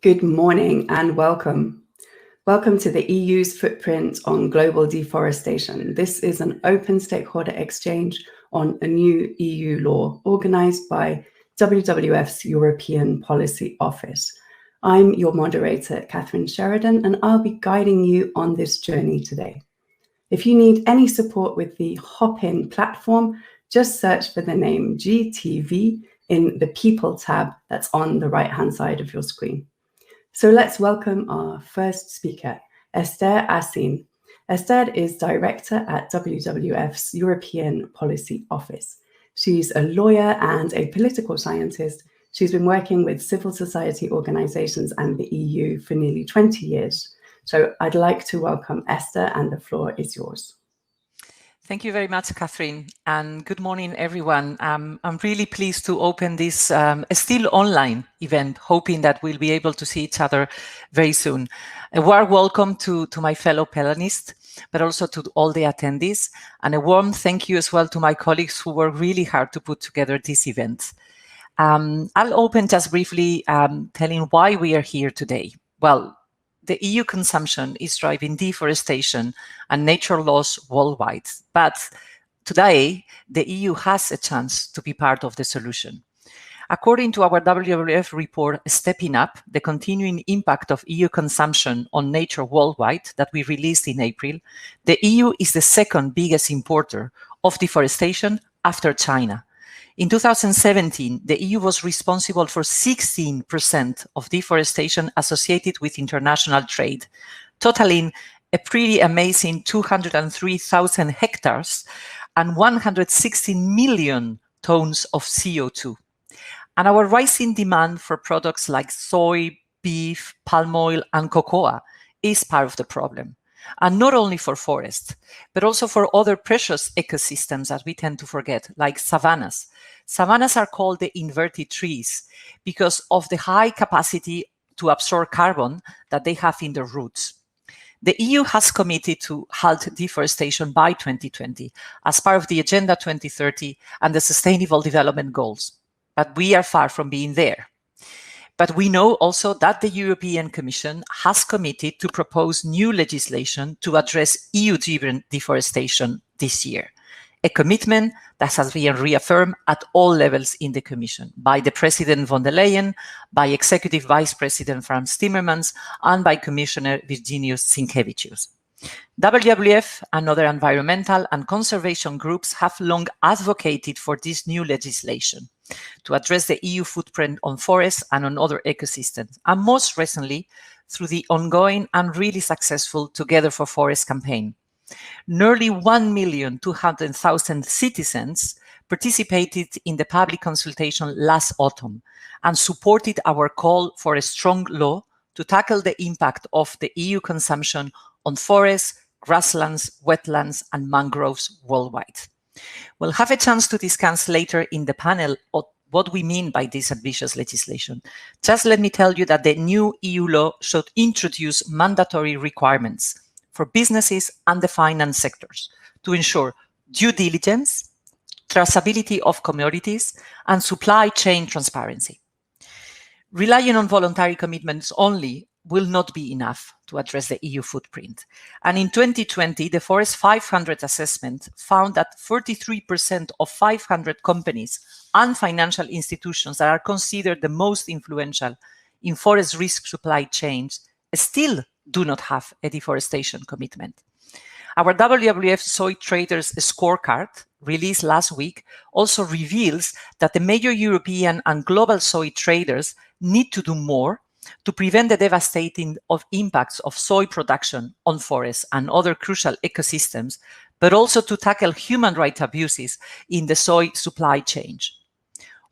Good morning and welcome. Welcome to the EU's footprint on global deforestation. This is an open stakeholder exchange on a new EU law organized by WWF's European Policy Office. I'm your moderator, Catherine Sheridan, and I'll be guiding you on this journey today. If you need any support with the Hop-In platform, just search for the name GTV in the People tab that's on the right-hand side of your screen. So let's welcome our first speaker, Esther Assin. Esther is director at WWF's European Policy Office. She's a lawyer and a political scientist. She's been working with civil society organizations and the EU for nearly 20 years. So I'd like to welcome Esther, and the floor is yours. Thank you very much, Catherine, and good morning, everyone. I'm really pleased to open this still online event, hoping that we'll be able to see each other very soon. A warm welcome to my fellow panelists, but also to all the attendees, and a warm thank you as well to my colleagues who worked really hard to put together this event. I'll open just briefly telling why we are here today. Well, the EU consumption is driving deforestation and nature loss worldwide. But today, the EU has a chance to be part of the solution. According to our WWF report, Stepping Up, the continuing impact of EU consumption on nature worldwide that we released in April, the EU is the second biggest importer of deforestation after China. In 2017, the EU was responsible for 16% of deforestation associated with international trade, totaling a pretty amazing 203,000 hectares and 116 million tons of CO2. And our rising demand for products like soy, beef, palm oil, and cocoa is part of the problem. And not only for forests, but also for other precious ecosystems that we tend to forget, like savannas. Savannas are called the inverted trees because of the high capacity to absorb carbon that they have in their roots. The EU has committed to halt deforestation by 2020 as part of the Agenda 2030 and the Sustainable Development Goals. But we are far from being there. But we know also that the European Commission has committed to propose new legislation to address EU-driven deforestation this year, a commitment that has been reaffirmed at all levels in the Commission by the President von der Leyen, by Executive Vice President Frans Timmermans, and by Commissioner Virginijus Sinkevicius. WWF and other environmental and conservation groups have long advocated for this new legislation to address the EU footprint on forests and on other ecosystems, and most recently through the ongoing and really successful Together for Forests campaign. Nearly 1,200,000 citizens participated in the public consultation last autumn and supported our call for a strong law to tackle the impact of the EU consumption on forests, grasslands, wetlands, and mangroves worldwide. We'll have a chance to discuss later in the panel what we mean by this ambitious legislation. Just let me tell you that the new EU law should introduce mandatory requirements for businesses and the finance sectors to ensure due diligence, traceability of commodities, and supply chain transparency. Relying on voluntary commitments only will not be enough to address the EU footprint. And in 2020, the Forest 500 assessment found that 43% of 500 companies and financial institutions that are considered the most influential in forest risk supply chains still do not have a deforestation commitment. Our WWF Soy Traders Scorecard, released last week, also reveals that the major European and global soy traders need to do more to prevent the devastating impacts of soy production on forests and other crucial ecosystems, but also to tackle human rights abuses in the soy supply chain.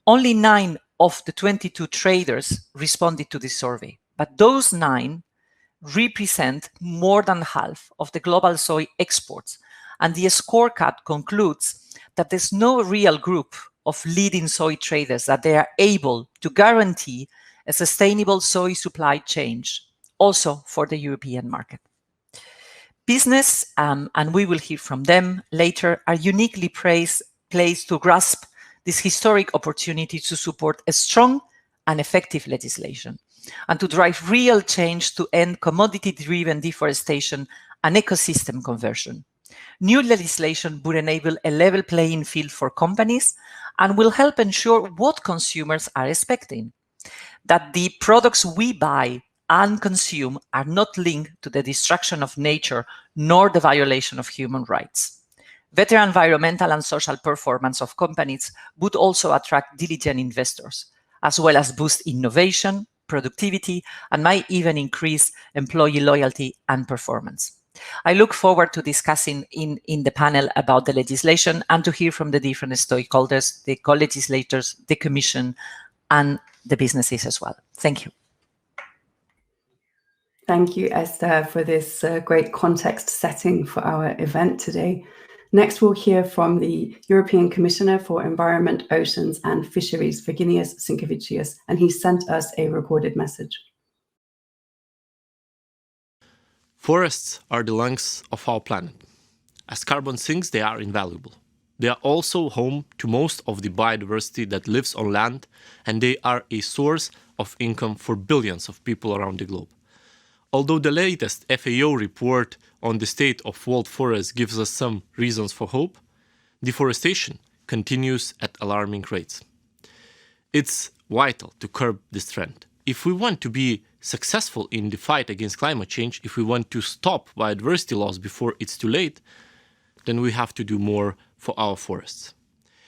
Only 9 of the 22 traders responded to this survey, but those 9 represent more than half of the global soy exports. And the scorecard concludes that there's no real group of leading soy traders that they are able to guarantee a sustainable soy supply chain, also for the European market. Business, and we will hear from them later, are uniquely placed to grasp this historic opportunity to support a strong and effective legislation. and to drive real change to end commodity-driven deforestation and ecosystem conversion. New legislation would enable a level playing field for companies and will help ensure what consumers are expecting, that the products we buy and consume are not linked to the destruction of nature nor the violation of human rights. Better environmental and social performance of companies would also attract diligent investors, as well as boost innovation, productivity, and might even increase employee loyalty and performance. I look forward to discussing in the panel about the legislation and to hear from the different stakeholders, the co-legislators, the Commission, and the businesses as well. Thank you. Thank you, Esther, for this great context setting for our event today. Next, we'll hear from the European Commissioner for Environment, Oceans and Fisheries, Virginijus Sinkevicius, and he sent us a recorded message. Forests are the lungs of our planet. As carbon sinks, they are invaluable. They are also home to most of the biodiversity that lives on land, and they are a source of income for billions of people around the globe. Although the latest FAO report on the state of world forests gives us some reasons for hope, deforestation continues at alarming rates. It's vital to curb this trend. If we want to be successful in the fight against climate change, if we want to stop biodiversity loss before it's too late, then we have to do more for our forests.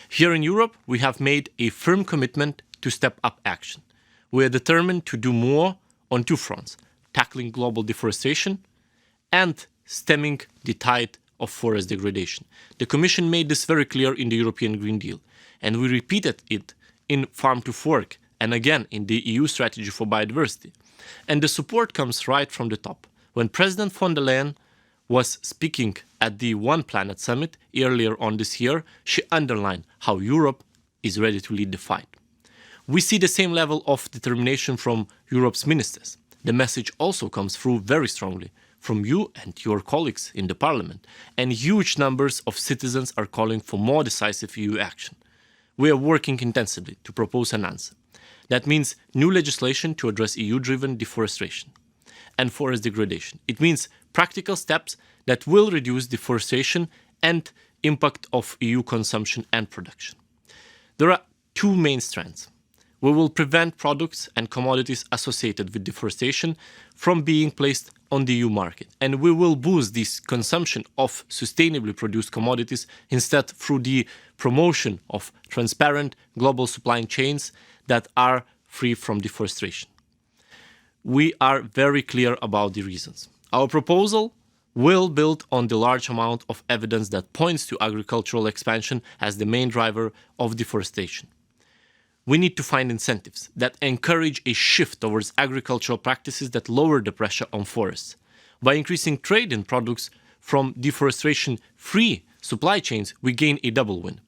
Here in Europe, we have made a firm commitment to step up action. We are determined to do more on two fronts: tackling global deforestation and stemming the tide of forest degradation. The Commission made this very clear in the European Green Deal, and we repeated it in Farm to Fork and again in the EU strategy for biodiversity. And the support comes right from the top. When President von der Leyen was speaking at the One Planet Summit earlier on this year, she underlined how Europe is ready to lead the fight. We see the same level of determination from Europe's ministers. The message also comes through very strongly from you and your colleagues in the Parliament, and huge numbers of citizens are calling for more decisive EU action. We are working intensively to propose an answer. That means new legislation to address EU-driven deforestation and forest degradation. It means practical steps that will reduce deforestation and impact of EU consumption and production. There are two main strands. We will prevent products and commodities associated with deforestation from being placed on the EU market, and we will boost this consumption of sustainably produced commodities instead through the promotion of transparent global supply chains that are free from deforestation. We are very clear about the reasons. Our proposal will build on the large amount of evidence that points to agricultural expansion as the main driver of deforestation. We need to find incentives that encourage a shift towards agricultural practices that lower the pressure on forests. By increasing trade in products from deforestation-free supply chains, we gain a double win.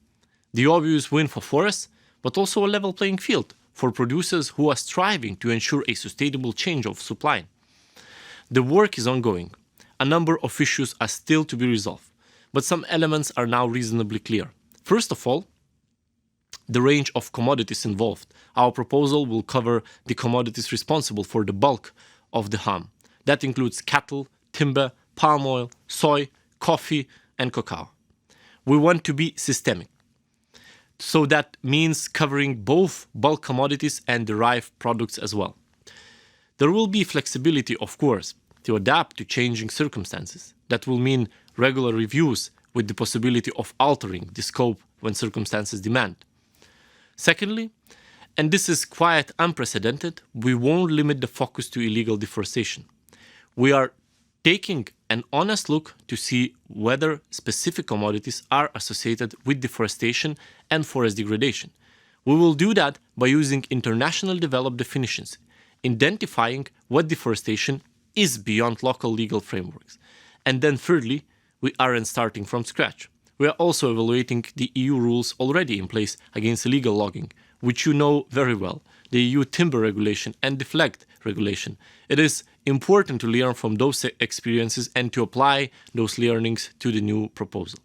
The obvious win for forests, but also a level playing field for producers who are striving to ensure a sustainable change of supply. The work is ongoing. A number of issues are still to be resolved, but some elements are now reasonably clear. First of all, the range of commodities involved. Our proposal will cover the commodities responsible for the bulk of the harm. That includes cattle, timber, palm oil, soy, coffee, and cacao. We want to be systemic. So that means covering both bulk commodities and derived products as well. There will be flexibility, of course, to adapt to changing circumstances. That will mean regular reviews with the possibility of altering the scope when circumstances demand. Secondly, and this is quite unprecedented, we won't limit the focus to illegal deforestation. We are taking an honest look to see whether specific commodities are associated with deforestation and forest degradation. We will do that by using internationally developed definitions, identifying what deforestation is beyond local legal frameworks. And then thirdly, we aren't starting from scratch. We are also evaluating the EU rules already in place against illegal logging, which you know very well, the EU timber regulation and the FLEGT regulation. It is important to learn from those experiences and to apply those learnings to the new proposal.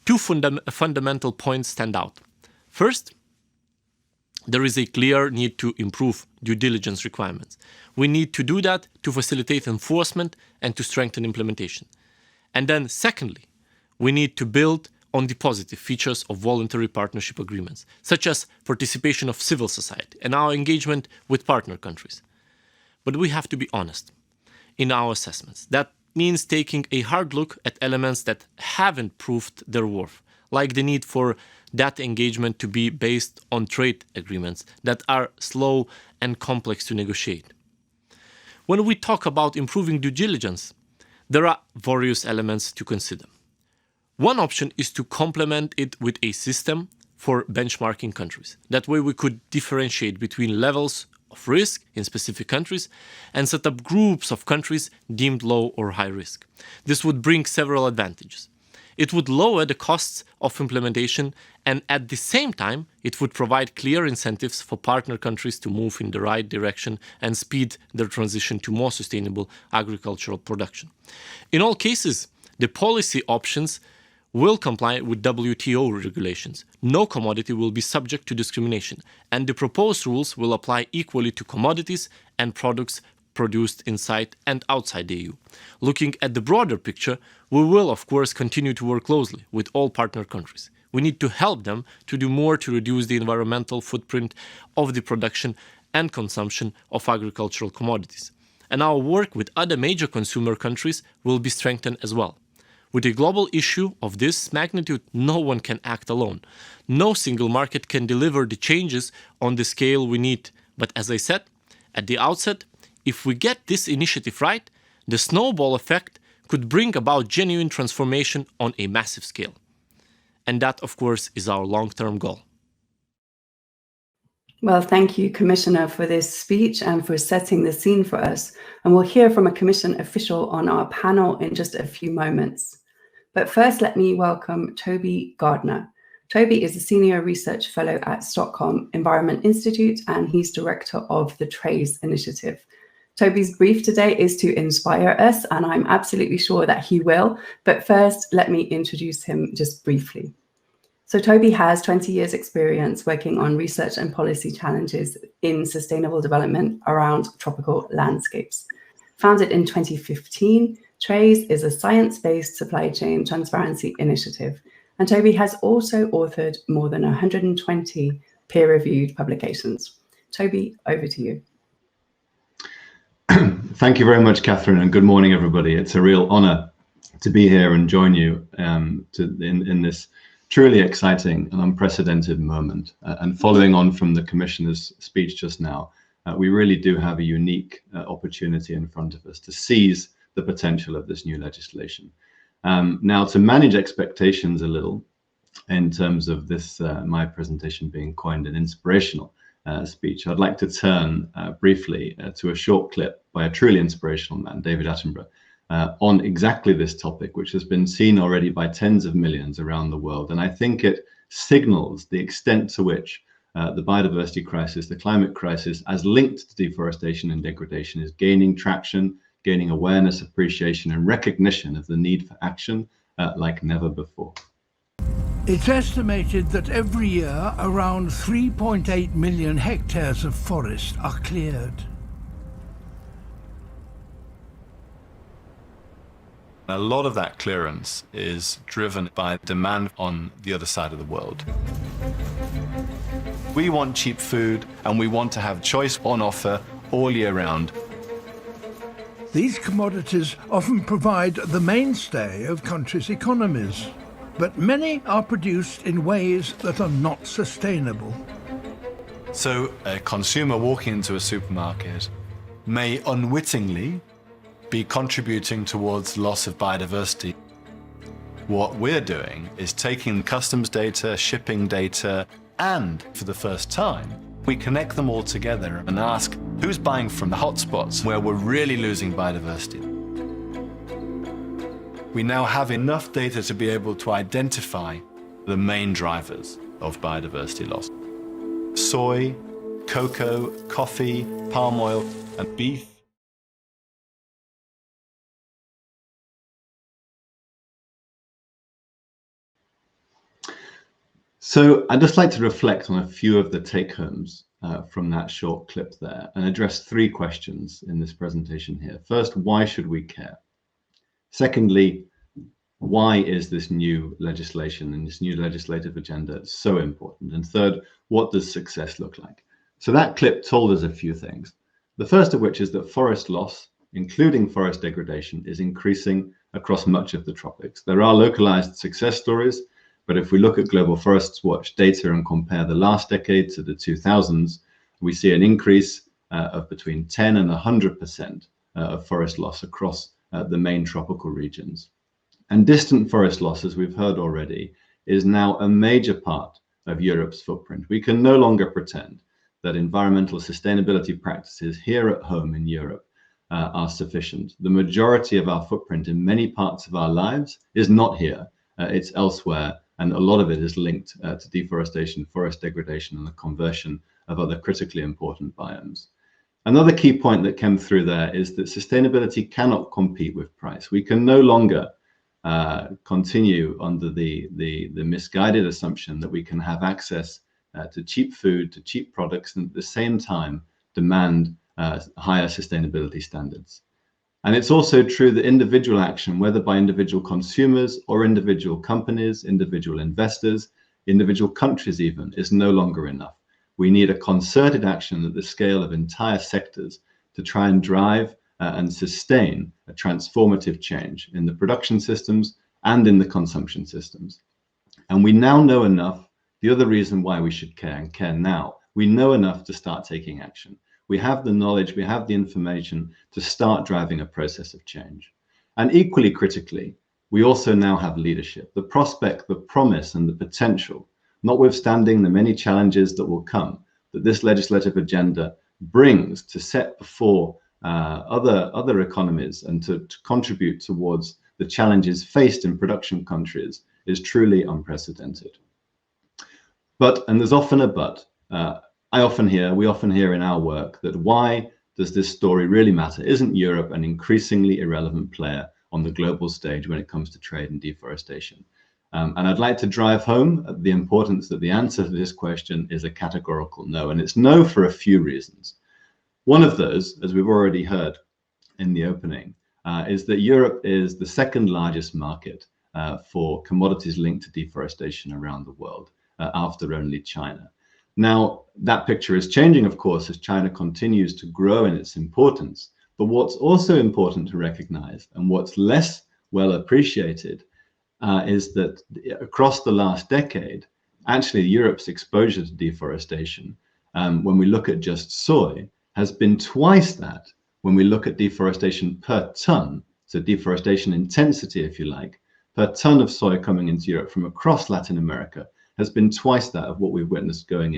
Two fundamental points stand out. First, there is a clear need to improve due diligence requirements. We need to do that to facilitate enforcement and to strengthen implementation. And then secondly, we need to build on the positive features of voluntary partnership agreements, such as participation of civil society and our engagement with partner countries. But we have to be honest in our assessments. That means taking a hard look at elements that haven't proved their worth, like the need for that engagement to be based on trade agreements that are slow and complex to negotiate. When we talk about improving due diligence, there are various elements to consider. One option is to complement it with a system for benchmarking countries. That way we could differentiate between levels of risk in specific countries and set up groups of countries deemed low or high risk. This would bring several advantages. It would lower the costs of implementation, and at the same time, it would provide clear incentives for partner countries to move in the right direction and speed their transition to more sustainable agricultural production. In all cases, the policy options will comply with WTO regulations. No commodity will be subject to discrimination, and the proposed rules will apply equally to commodities and products produced inside and outside the EU. Looking at the broader picture, we will of course continue to work closely with all partner countries. We need to help them to do more to reduce the environmental footprint of the production and consumption of agricultural commodities. And our work with other major consumer countries will be strengthened as well. With a global issue of this magnitude, no one can act alone. No single market can deliver the changes on the scale we need. But as I said at the outset, if we get this initiative right, the snowball effect could bring about genuine transformation on a massive scale. And that, of course, is our long-term goal. Well, thank you, Commissioner, for this speech and for setting the scene for us. And we'll hear from a Commission official on our panel in just a few moments. But first, let me welcome Toby Gardner. Toby is a Senior Research Fellow at Stockholm Environment Institute, and he's Director of the TRACE Initiative. Toby's brief today is to inspire us, and I'm absolutely sure that he will. But first, let me introduce him just briefly. So Toby has 20 years experience working on research and policy challenges in sustainable development around tropical landscapes. Founded in 2015, TRACE is a science-based supply chain transparency initiative. And Toby has also authored more than 120 peer-reviewed publications. Toby, over to you. Thank you very much, Catherine, and good morning, everybody. It's a real honor to be here and join you in this truly exciting and unprecedented moment. And following on from the Commissioner's speech just now, we really do have a unique opportunity in front of us to seize the potential of this new legislation. Now, to manage expectations a little, in terms of this, my presentation being coined an inspirational speech, I'd like to turn briefly to a short clip by a truly inspirational man, David Attenborough, on exactly this topic, which has been seen already by tens of millions around the world. And I think it signals the extent to which the biodiversity crisis, the climate crisis, as linked to deforestation and degradation, is gaining traction, gaining awareness, appreciation, and recognition of the need for action like never before. It's estimated that every year around 3.8 million hectares of forest are cleared. A lot of that clearance is driven by demand on the other side of the world. We want cheap food and we want to have choice on offer all year round. These commodities often provide the mainstay of countries' economies, but many are produced in ways that are not sustainable. So a consumer walking into a supermarket may unwittingly be contributing towards loss of biodiversity. What we're doing is taking customs data, shipping data, and for the first time, we connect them all together and ask who's buying from the hotspots where we're really losing biodiversity. We now have enough data to be able to identify the main drivers of biodiversity loss. Soy, cocoa, coffee, palm oil, and beef. So I'd just like to reflect on a few of the take-homes from that short clip there and address 3 questions in this presentation here. First, why should we care? Secondly, why is this new legislation and this new legislative agenda so important? And third, what does success look like? So that clip told us a few things. The first of which is that forest loss, including forest degradation, is increasing across much of the tropics. There are localized success stories, but if we look at Global Forests Watch data and compare the last decade to the 2000s, we see an increase of between 10 and 100% of forest loss across the main tropical regions. And distant forest loss, as we've heard already, is now a major part of Europe's footprint. We can no longer pretend that environmental sustainability practices here at home in Europe are sufficient. The majority of our footprint in many parts of our lives is not here, it's elsewhere, and a lot of it is linked to deforestation, forest degradation, and the conversion of other critically important biomes. Another key point that came through there is that sustainability cannot compete with price. We can no longer continue under the misguided assumption that we can have access to cheap food, to cheap products, and at the same time demand higher sustainability standards. And it's also true that individual action, whether by individual consumers or individual companies, individual investors, individual countries even, is no longer enough. We need a concerted action at the scale of entire sectors to try and drive and sustain a transformative change in the production systems and in the consumption systems. And we now know enough. The other reason why we should care and care now, we know enough to start taking action. We have the knowledge, we have the information to start driving a process of change. And equally critically, we also now have leadership, the prospect, the promise, and the potential, notwithstanding the many challenges that will come, that this legislative agenda brings to set before other economies and to contribute towards the challenges faced in production countries is truly unprecedented. But, and there's often a but, we often hear in our work that why does this story really matter? Isn't Europe an increasingly irrelevant player on the global stage when it comes to trade and deforestation? And I'd like to drive home the importance that the answer to this question is a categorical no, and it's no for a few reasons. One of those, as we've already heard in the opening, is that Europe is the second largest market for commodities linked to deforestation around the world, after only China. Now, that picture is changing, of course, as China continues to grow in its importance. But what's also important to recognize, and what's less well appreciated, is that across the last decade, actually Europe's exposure to deforestation, when we look at just soy, has been twice that when we look at deforestation per ton, so deforestation intensity, if you like, per ton of soy coming into Europe from across Latin America, has been twice that of what we've witnessed going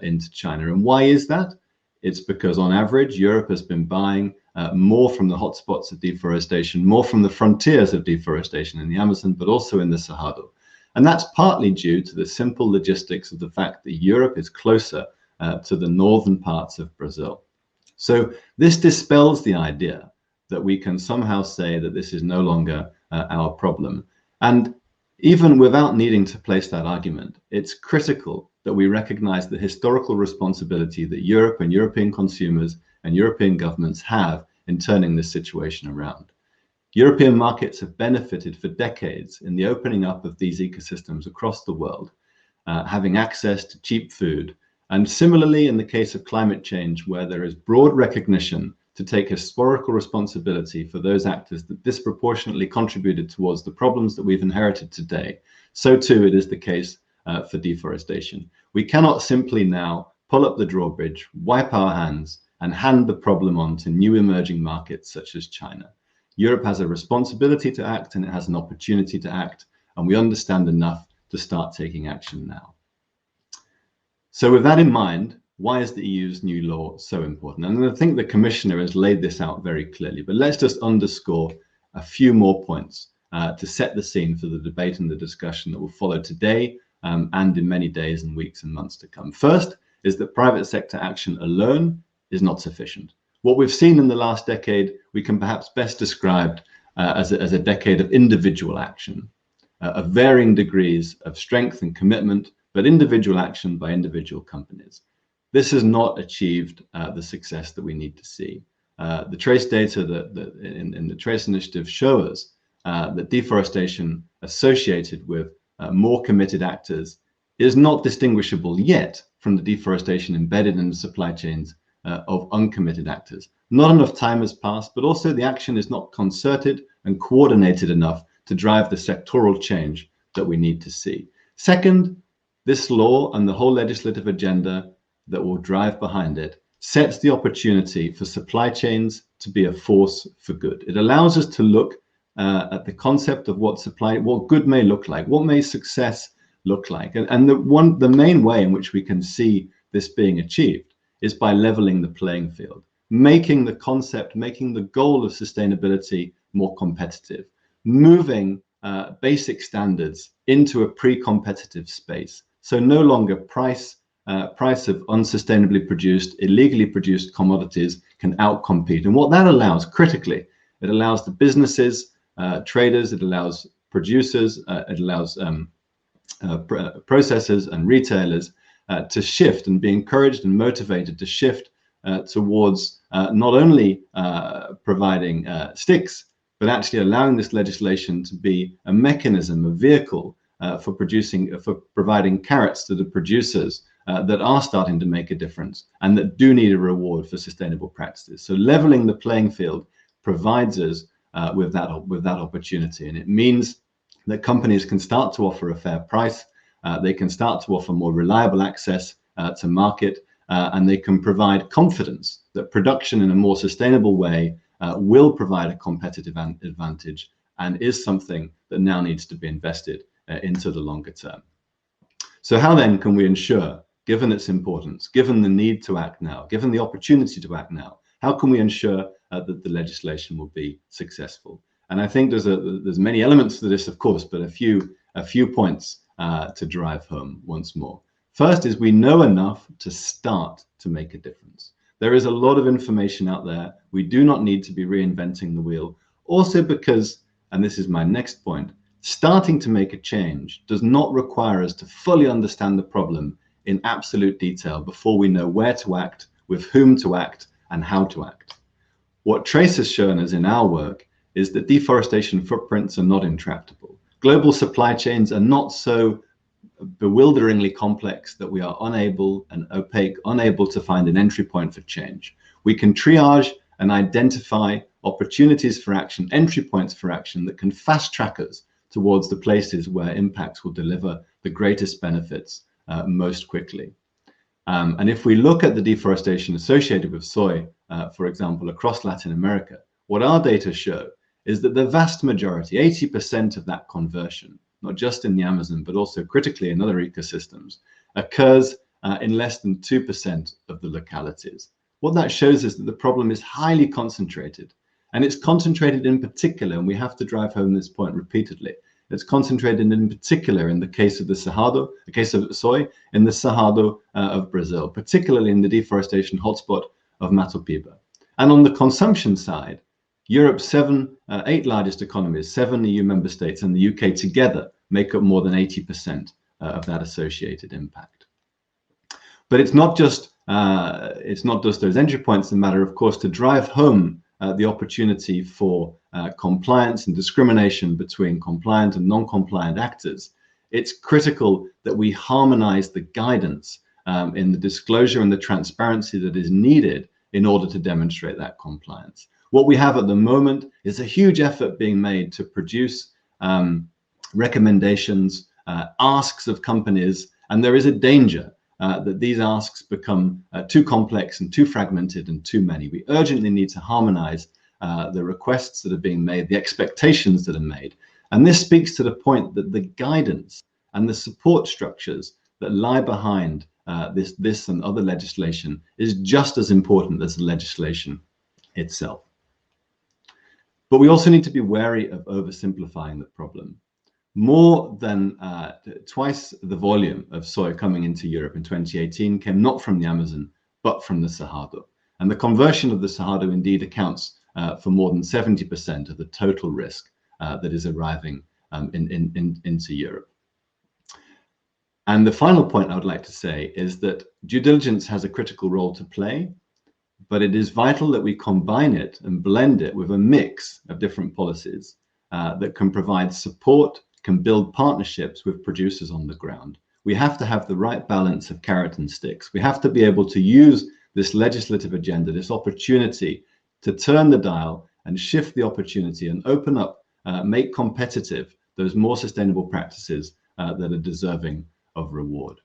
into China. And why is that? It's because on average, Europe has been buying more from the hotspots of deforestation, more from the frontiers of deforestation in the Amazon, but also in the Cerrado. And that's partly due to the simple logistics of the fact that Europe is closer to the northern parts of Brazil. So this dispels the idea that we can somehow say that this is no longer our problem. And even without needing to place that argument, it's critical that we recognize the historical responsibility that Europe and European consumers and European governments have in turning this situation around. European markets have benefited for decades in the opening up of these ecosystems across the world, having access to cheap food. And similarly, in the case of climate change, where there is broad recognition to take historical responsibility for those actors that disproportionately contributed towards the problems that we've inherited today, so too it is the case for deforestation. We cannot simply now pull up the drawbridge, wipe our hands, and hand the problem on to new emerging markets such as China. Europe has a responsibility to act, and it has an opportunity to act, and we understand enough to start taking action now. So with that in mind, why is the EU's new law so important? And I think the Commissioner has laid this out very clearly, but let's just underscore a few more points to set the scene for the debate and the discussion that will follow today and in many days and weeks and months to come. First is that private sector action alone is not sufficient. What we've seen in the last decade, we can perhaps best describe as a decade of individual action, of varying degrees of strength and commitment, but individual action by individual companies. This has not achieved the success that we need to see. The trace data in the trace initiative show us that deforestation associated with more committed actors is not distinguishable yet from the deforestation embedded in the supply chains of uncommitted actors. Not enough time has passed, but also the action is not concerted and coordinated enough to drive the sectoral change that we need to see. Second, this law and the whole legislative agenda that will drive behind it sets the opportunity for supply chains to be a force for good. It allows us to look at the concept of what good may look like, what may success look like. And the main way in which we can see this being achieved is by leveling the playing field, making the goal of sustainability more competitive, moving basic standards into a pre-competitive space. So no longer price of unsustainably produced, illegally produced commodities can outcompete. And what that allows, critically, it allows the businesses, traders, it allows producers, it allows processors and retailers to shift and be encouraged and motivated to shift towards not only providing sticks, but actually allowing this legislation to be a mechanism, a vehicle for providing carrots to the producers that are starting to make a difference and that do need a reward for sustainable practices. So leveling the playing field provides us with that opportunity, and it means that companies can start to offer a fair price, they can start to offer more reliable access to market, and they can provide confidence that production in a more sustainable way will provide a competitive advantage and is something that now needs to be invested into the longer term. So how then can we ensure, given its importance, given the need to act now, given the opportunity to act now, how can we ensure that the legislation will be successful? And I think there's many elements to this, of course, but a few points to drive home once more. First is we know enough to start to make a difference. There is a lot of information out there. We do not need to be reinventing the wheel. Also because, and this is my next point, starting to make a change does not require us to fully understand the problem in absolute detail before we know where to act, with whom to act, and how to act. What Trace has shown us in our work is that deforestation footprints are not intractable. Global supply chains are not so bewilderingly complex that we are unable to find an entry point for change. We can triage and identify opportunities for action, entry points for action that can fast track us towards the places where impacts will deliver the greatest benefits most quickly. And if we look at the deforestation associated with soy, for example, across Latin America, what our data show is that the vast majority, 80% of that conversion, not just in the Amazon, but also critically in other ecosystems, occurs in less than 2% of the localities. What that shows is that the problem is highly concentrated, and it's concentrated in particular, and we have to drive home this point repeatedly, it's concentrated in particular in the case of the Cerrado, the case of soy, in the Cerrado of Brazil, particularly in the deforestation hotspot of Mato Piba. And on the consumption side, Europe's 8 largest economies, 7 EU member states and the UK together make up more than 80% of that associated impact. But it's not just those entry points that matter, of course, to drive home the opportunity for compliance and discrimination between compliant and non-compliant actors. It's critical that we harmonize the guidance in the disclosure and the transparency that is needed in order to demonstrate that compliance. What we have at the moment is a huge effort being made to produce recommendations, asks of companies, and there is a danger that these asks become too complex and too fragmented and too many. We urgently need to harmonize the requests that are being made, the expectations that are made. And this speaks to the point that the guidance and the support structures that lie behind this and other legislation is just as important as the legislation itself. But we also need to be wary of oversimplifying the problem. More than twice the volume of soy coming into Europe in 2018 came not from the Amazon, but from the Cerrado. And the conversion of the Cerrado indeed accounts for more than 70% of the total risk that is arriving into Europe. And the final point I would like to say is that due diligence has a critical role to play, but it is vital that we combine it and blend it with a mix of different policies that can provide support, can build partnerships with producers on the ground. We have to have the right balance of carrot and sticks. We have to be able to use this legislative agenda, this opportunity to turn the dial and shift the opportunity and open up, make competitive those more sustainable practices that are deserving of reward.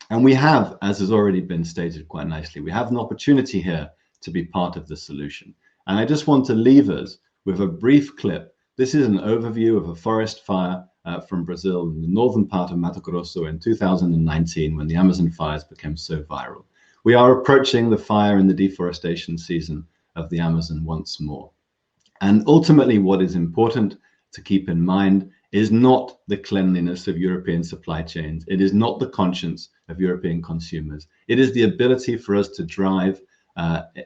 And we have, as has already been stated quite nicely, we have an opportunity here to be part of the solution. And I just want to leave us with a brief clip. This is an overview of a forest fire from Brazil in the northern part of Mato Grosso in 2019, when the Amazon fires became so viral. We are approaching the fire and the deforestation season of the Amazon once more. And ultimately, what is important to keep in mind is not the cleanliness of European supply chains. It is not the conscience of European consumers. It is the ability for us to drive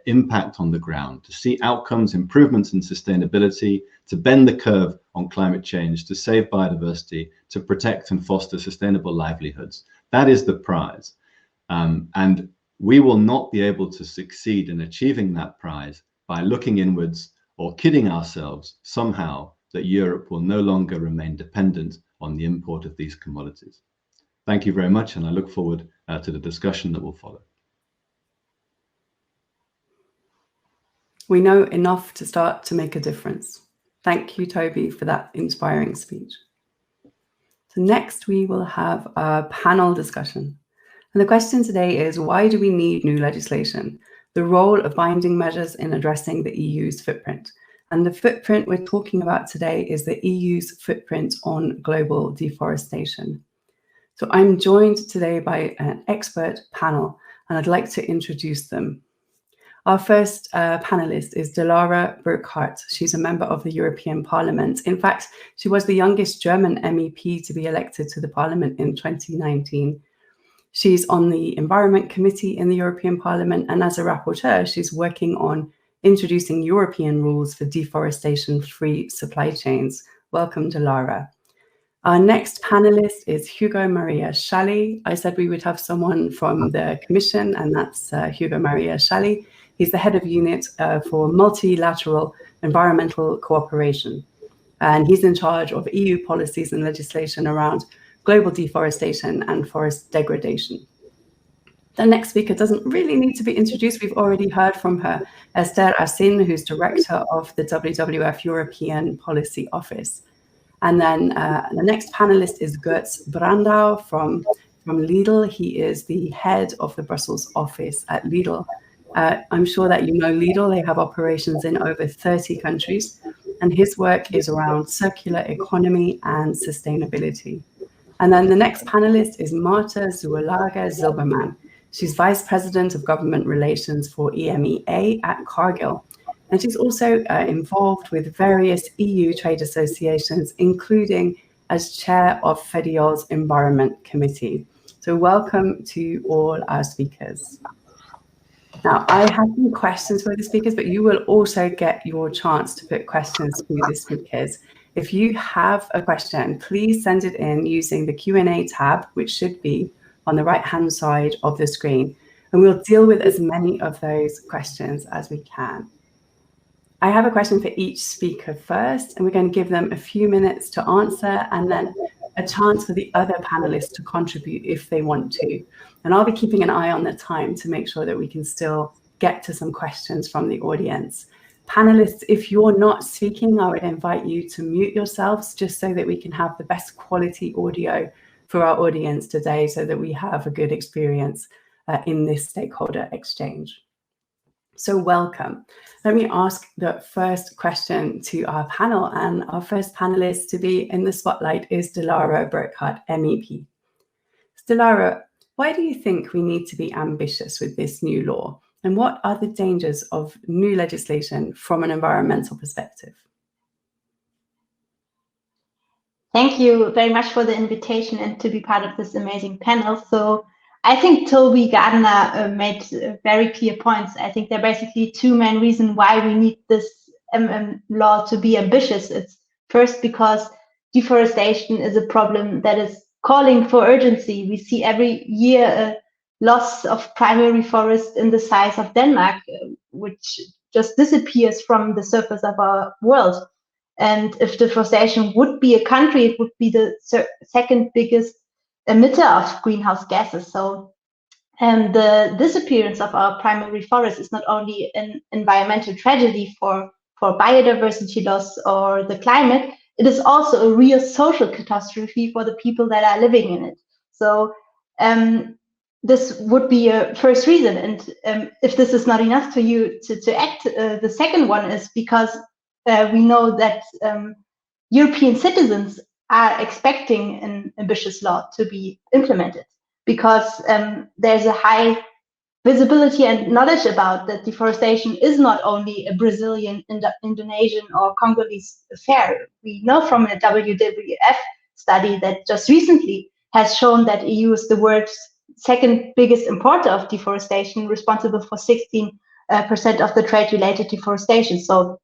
impact on the ground, to see outcomes, improvements in sustainability, to bend the curve on climate change, to save biodiversity, to protect and foster sustainable livelihoods. That is the prize. And we will not be able to succeed in achieving that prize by looking inwards or kidding ourselves somehow that Europe will no longer remain dependent on the import of these commodities. Thank you very much, and I look forward to the discussion that will follow. We know enough to start to make a difference. Thank you, Toby, for that inspiring speech. So next we will have a panel discussion. And the question today is, why do we need new legislation? The role of binding measures in addressing the EU's footprint. And the footprint we're talking about today is the EU's footprint on global deforestation. So I'm joined today by an expert panel, and I'd like to introduce them. Our first panelist is Dilara Burkhardt. She's a member of the European Parliament. In fact, she was the youngest German MEP to be elected to the Parliament in 2019. She's on the Environment Committee in the European Parliament, and as a rapporteur, she's working on introducing European rules for deforestation-free supply chains. Welcome, Dilara. Our next panelist is Hugo Maria Schalli. I said we would have someone from the Commission, and that's Hugo Maria Schalli. He's the head of unit for multilateral environmental cooperation. And he's in charge of EU policies and legislation around global deforestation and forest degradation. The next speaker doesn't really need to be introduced. We've already heard from her, Esther Asin, who's director of the WWF European Policy Office. And then the next panelist is Götz Brandau from Lidl. He is the head of the Brussels office at Lidl. I'm sure that you know Lidl. They have operations in over 30 countries, and his work is around circular economy and sustainability. And then the next panelist is Marta Zuelager-Zilberman. She's Vice President of Government Relations for EMEA at Cargill. And she's also involved with various EU trade associations, including as chair of FEDIOL's Environment Committee. So welcome to all our speakers. Now, I have some questions for the speakers, but you will also get your chance to put questions to the speakers. If you have a question, please send it in using the Q&A tab, which should be on the right-hand side of the screen. And we'll deal with as many of those questions as we can. I have a question for each speaker first, and we're going to give them a few minutes to answer, and then a chance for the other panelists to contribute if they want to. And I'll be keeping an eye on the time to make sure that we can still get to some questions from the audience. Panelists, if you're not speaking, I would invite you to mute yourselves just so that we can have the best quality audio for our audience today, so that we have a good experience in this stakeholder exchange. So welcome. Let me ask the first question to our panel, and our first panelist to be in the spotlight is Dilara Burkhardt, MEP. Dilara, why do you think we need to be ambitious with this new law? And what are the dangers of new legislation from an environmental perspective? Thank you very much for the invitation and to be part of this amazing panel. So I think Toby Gardner made very clear points. I think there are basically two main reasons why we need this law to be ambitious. It's first because deforestation is a problem that is calling for urgency. We see every year a loss of primary forest in the size of Denmark, which just disappears from the surface of our world. And if deforestation would be a country, it would be the second biggest emitter of greenhouse gases. So the disappearance of our primary forest is not only an environmental tragedy for biodiversity loss or the climate, it is also a real social catastrophe for the people that are living in it. So this would be a first reason. And if this is not enough for you to act, the second one is because we know that European citizens are expecting an ambitious law to be implemented, because there's a high visibility and knowledge about that deforestation is not only a Brazilian, Indonesian, or Congolese affair. We know from a WWF study that just recently has shown that EU is the world's second biggest importer of deforestation, responsible for 16% of the trade-related deforestation. So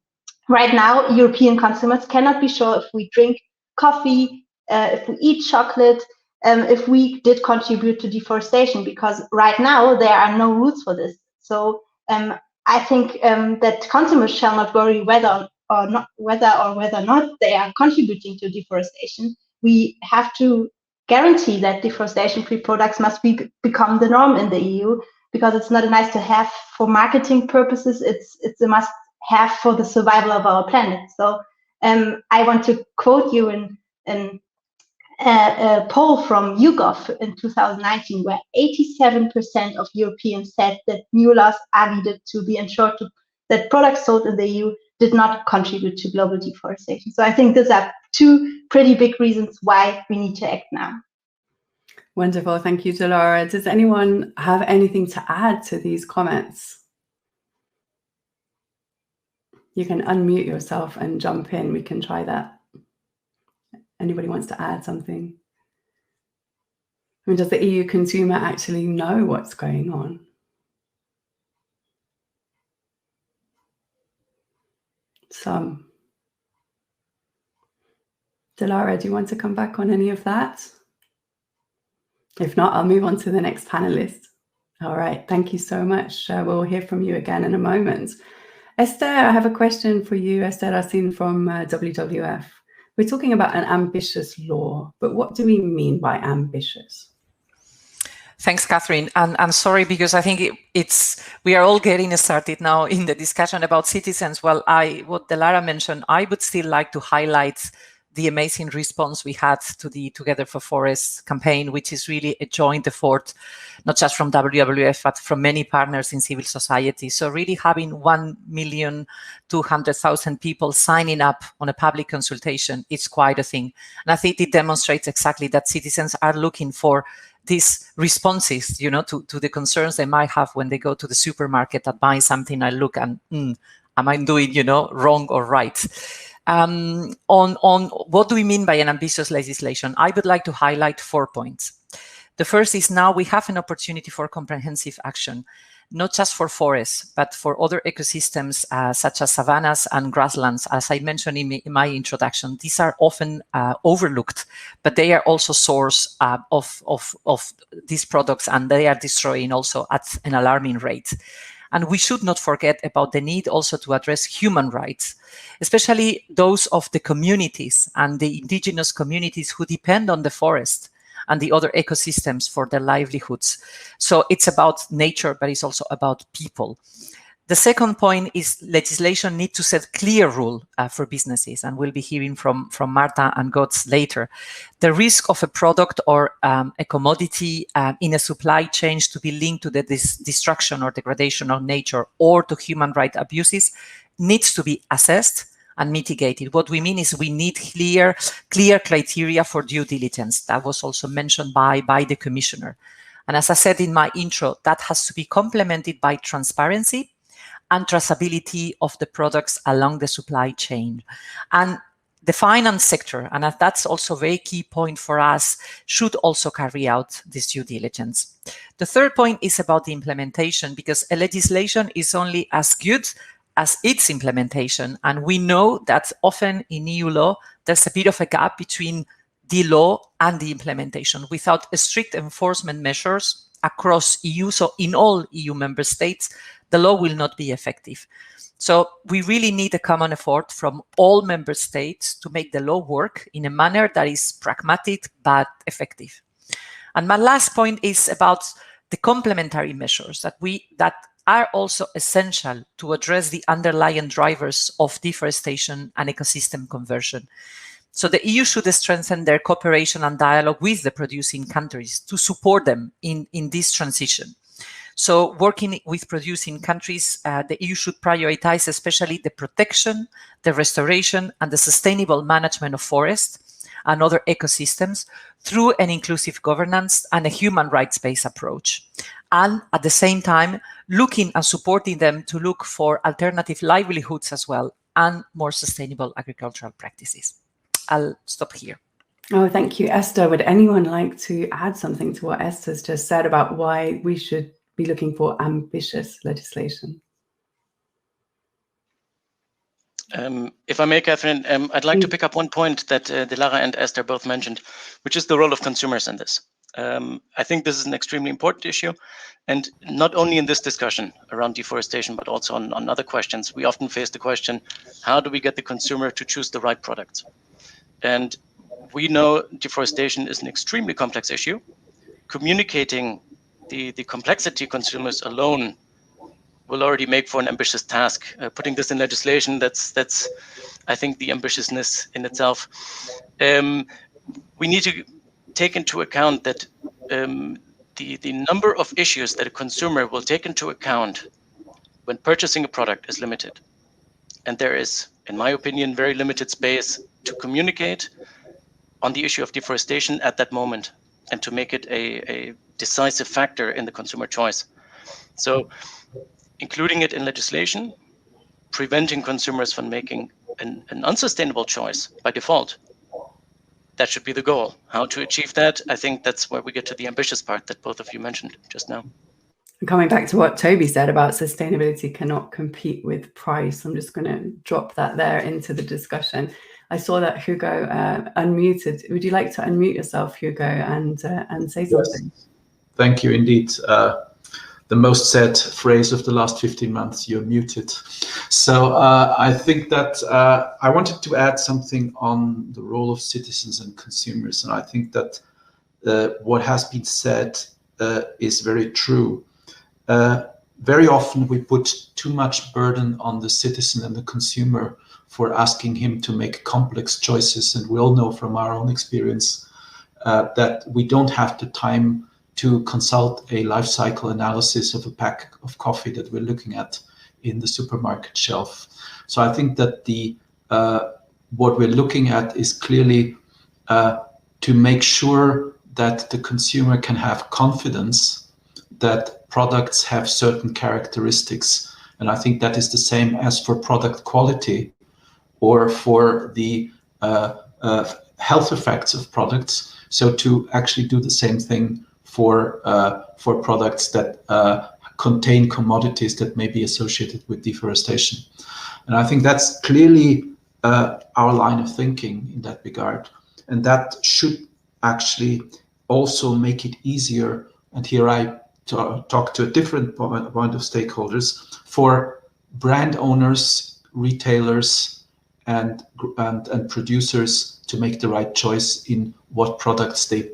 right now, European consumers cannot be sure if we drink coffee, if we eat chocolate, if we did contribute to deforestation, because right now there are no rules for this. So I think that consumers shall not worry whether or not they are contributing to deforestation. We have to guarantee that deforestation-free products must become the norm in the EU, because it's not a nice to have for marketing purposes. It's a must have for the survival of our planet. So I want to quote you in a poll from YouGov in 2019, where 87% of Europeans said that new laws are needed to be ensured that products sold in the EU did not contribute to global deforestation. So I think these are two pretty big reasons why we need to act now. Wonderful. Thank you, Delora. Does anyone have anything to add to these comments? You can unmute yourself and jump in. We can try that. Anybody wants to add something? I mean, does the EU consumer actually know what's going on? Some. Delora, do you want to come back on any of that? If not, I'll move on to the next panelist. All right, thank you so much. We'll hear from you again in a moment. Esther, I have a question for you, Esther Racine from WWF. We're talking about an ambitious law, but what do we mean by ambitious? Thanks, Catherine. And I'm sorry, because I think we are all getting started now in the discussion about citizens. Well, what Delora mentioned, I would still like to highlight the amazing response we had to the Together for Forests campaign, which is really a joint effort, not just from WWF, but from many partners in civil society. So really having 1,200,000 people signing up on a public consultation, it's quite a thing. And I think it demonstrates exactly that citizens are looking for these responses, to the concerns they might have when they go to the supermarket and buy something. I look and, am I doing, wrong or right? On what do we mean by an ambitious legislation? I would like to highlight 4 points. The first is, now we have an opportunity for comprehensive action, not just for forests, but for other ecosystems such as savannas and grasslands. As I mentioned in my introduction, these are often overlooked, but they are also source of these products, and they are destroying also at an alarming rate. And we should not forget about the need also to address human rights, especially those of the communities and the indigenous communities who depend on the forest and the other ecosystems for their livelihoods. So it's about nature, but it's also about people. The second point is legislation needs to set clear rule for businesses, and we'll be hearing from Marta and Götz later. The risk of a product or a commodity in a supply chain to be linked to the destruction or degradation of nature or to human rights abuses needs to be assessed and mitigated. What we mean is we need clear criteria for due diligence. That was also mentioned by the Commissioner. And as I said in my intro, that has to be complemented by transparency and traceability of the products along the supply chain. And the finance sector, and that's also a very key point for us, should also carry out this due diligence. The third point is about the implementation, because a legislation is only as good as its implementation. And we know that often in EU law, there's a bit of a gap between the law and the implementation. Without strict enforcement measures across EU, so in all EU member states, the law will not be effective. So we really need a common effort from all member states to make the law work in a manner that is pragmatic but effective. And my last point is about the complementary measures that are also essential to address the underlying drivers of deforestation and ecosystem conversion. So the EU should strengthen their cooperation and dialogue with the producing countries to support them in this transition. So working with producing countries, the EU should prioritize especially the protection, the restoration, and the sustainable management of forests and other ecosystems through an inclusive governance and a human rights-based approach. And at the same time, looking and supporting them to look for alternative livelihoods as well and more sustainable agricultural practices. I'll stop here. Oh, thank you, Esther. Would anyone like to add something to what Esther's just said about why we should be looking for ambitious legislation? If I may, Catherine, I'd like to pick up one point that Dilara and Esther both mentioned, which is the role of consumers in this. I think this is an extremely important issue, and not only in this discussion around deforestation, but also on other questions. We often face the question, how do we get the consumer to choose the right products? And we know deforestation is an extremely complex issue. Communicating the complexity consumers alone will already make for an ambitious task. Putting this in legislation, that's I think the ambitiousness in itself. We need to take into account that the number of issues that a consumer will take into account when purchasing a product is limited. And there is, in my opinion, very limited space to communicate on the issue of deforestation at that moment and to make it a decisive factor in the consumer choice. So including it in legislation, preventing consumers from making an unsustainable choice by default, that should be the goal. How to achieve that? I think that's where we get to the ambitious part that both of you mentioned just now. Coming back to what Toby said about sustainability cannot compete with price, I'm just going to drop that there into the discussion. I saw that Hugo unmuted. Would you like to unmute yourself, Hugo, and say something? Yes. Thank you indeed. The most said phrase of the last 15 months, you're muted. So I think that I wanted to add something on the role of citizens and consumers. And I think that what has been said is very true. Very often we put too much burden on the citizen and the consumer for asking him to make complex choices. And we all know from our own experience that we don't have the time to consult a life cycle analysis of a pack of coffee that we're looking at in the supermarket shelf. So I think that what we're looking at is clearly to make sure that the consumer can have confidence that products have certain characteristics. And I think that is the same as for product quality or for the health effects of products. So to actually do the same thing for products that contain commodities that may be associated with deforestation. And I think that's clearly our line of thinking in that regard. And that should actually also make it easier, and here I talk to a different point of stakeholders, for brand owners, retailers, and producers to make the right choice in what products they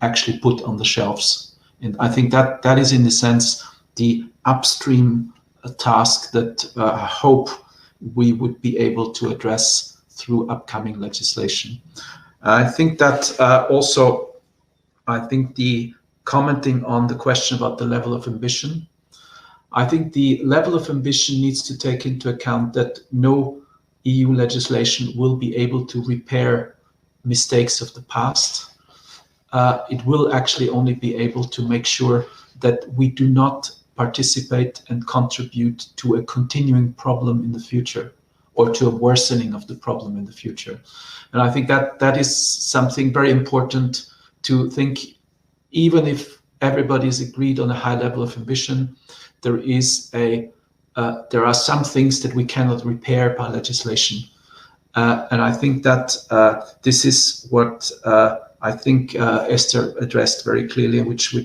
actually put on the shelves. And I think that is, in a sense, the upstream task that I hope we would be able to address through upcoming legislation. I think that I think the commenting on the question about the level of ambition, I think the level of ambition needs to take into account that no EU legislation will be able to repair mistakes of the past. It will actually only be able to make sure that we do not participate and contribute to a continuing problem in the future or to a worsening of the problem in the future. And I think that is something very important to think. Even if everybody is agreed on a high level of ambition, there are some things that we cannot repair by legislation. And I think that this is what I think Esther addressed very clearly, which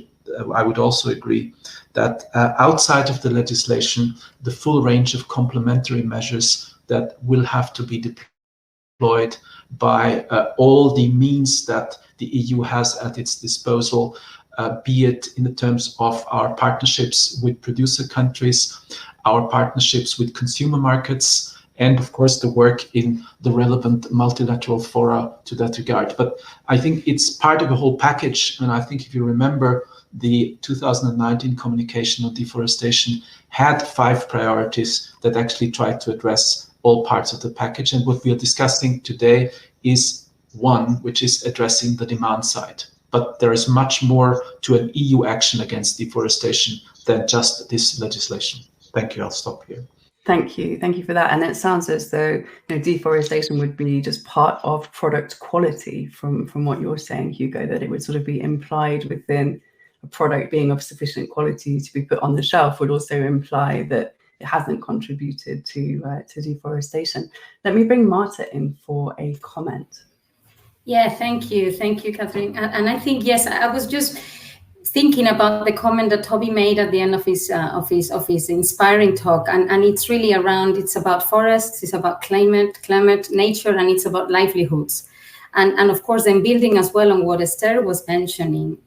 I would also agree, that outside of the legislation, the full range of complementary measures that will have to be deployed by all the means that the EU has at its disposal, be it in the terms of our partnerships with producer countries, our partnerships with consumer markets, and of course the work in the relevant multilateral fora to that regard. But I think it's part of a whole package, and I think if you remember, the 2019 communication on deforestation had 5 priorities that actually tried to address all parts of the package. And what we are discussing today is one, which is addressing the demand side. But there is much more to an EU action against deforestation than just this legislation. Thank you. I'll stop here. Thank you. Thank you for that. And it sounds as though deforestation would be just part of product quality from what you're saying, Hugo, that it would sort of be implied within a product being of sufficient quality to be put on the shelf would also imply that it hasn't contributed to deforestation. Let me bring Marta in for a comment. Yeah, thank you, Catherine. And I think, yes, I was just thinking about the comment that Toby made at the end of his inspiring talk, and it's really around. It's about forests, it's about climate, nature, and it's about livelihoods, and of course, then building as well on what Esther was mentioning.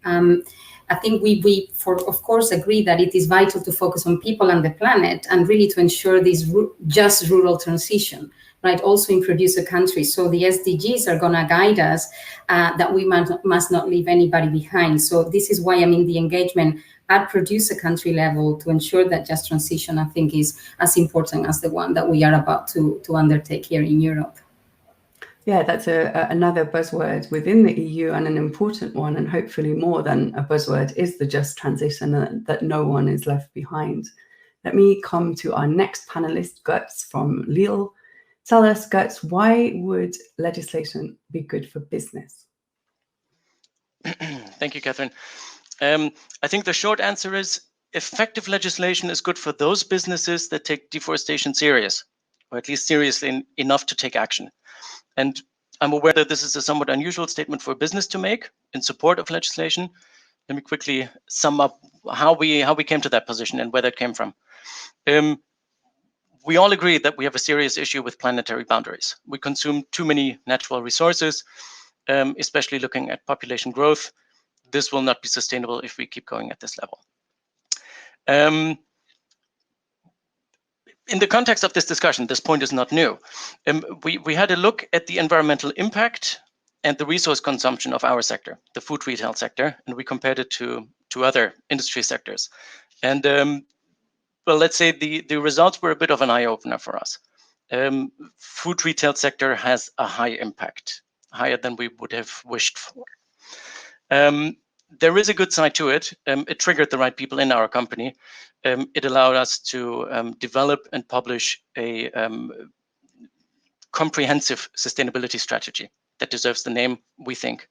I think we of course agree that it is vital to focus on people and the planet, and really to ensure this just rural transition, right? Also in producer countries. So the SDGs are going to guide us that we must not leave anybody behind. So this is why the engagement at producer country level to ensure that just transition, I think, is as important as the one that we are about to undertake here in Europe. Yeah, that's another buzzword within the EU, and an important one, and hopefully more than a buzzword, is the just transition, that no one is left behind. Let me come to our next panelist, Götz from Lille. Tell us, Götz, why would legislation be good for business? Thank you, Catherine. I think the short answer is effective legislation is good for those businesses that take deforestation serious, or at least seriously enough to take action. And I'm aware that this is a somewhat unusual statement for a business to make in support of legislation. Let me quickly sum up how we came to that position and where that came from. We all agree that we have a serious issue with planetary boundaries. We consume too many natural resources, especially looking at population growth. This will not be sustainable if we keep going at this level. In the context of this discussion, this point is not new. We had a look at the environmental impact and the resource consumption of our sector, the food retail sector, and we compared it to other industry sectors. And well, let's say the results were a bit of an eye-opener for us. Food retail sector has a high impact, higher than we would have wished for. There is a good side to it. It triggered the right people in our company. It allowed us to develop and publish a comprehensive sustainability strategy that deserves the name, we think.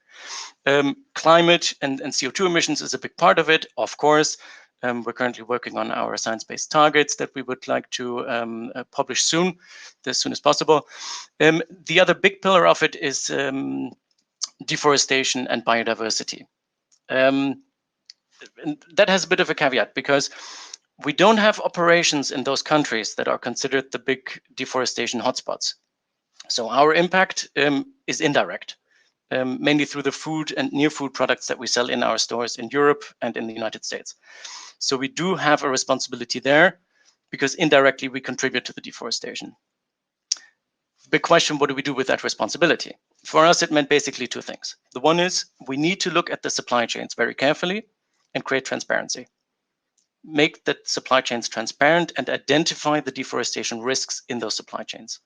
Climate and CO2 emissions is a big part of it, of course. We're currently working on our science-based targets that we would like to publish soon, as soon as possible. The other big pillar of it is deforestation and biodiversity. And that has a bit of a caveat, because we don't have operations in those countries that are considered the big deforestation hotspots. So our impact is indirect, mainly through the food and near food products that we sell in our stores in Europe and in the United States. So we do have a responsibility there, because indirectly we contribute to the deforestation. Big question, what do we do with that responsibility? For us, it meant basically two things. The one is we need to look at the supply chains very carefully and create transparency. Make the supply chains transparent and identify the deforestation risks in those supply chains.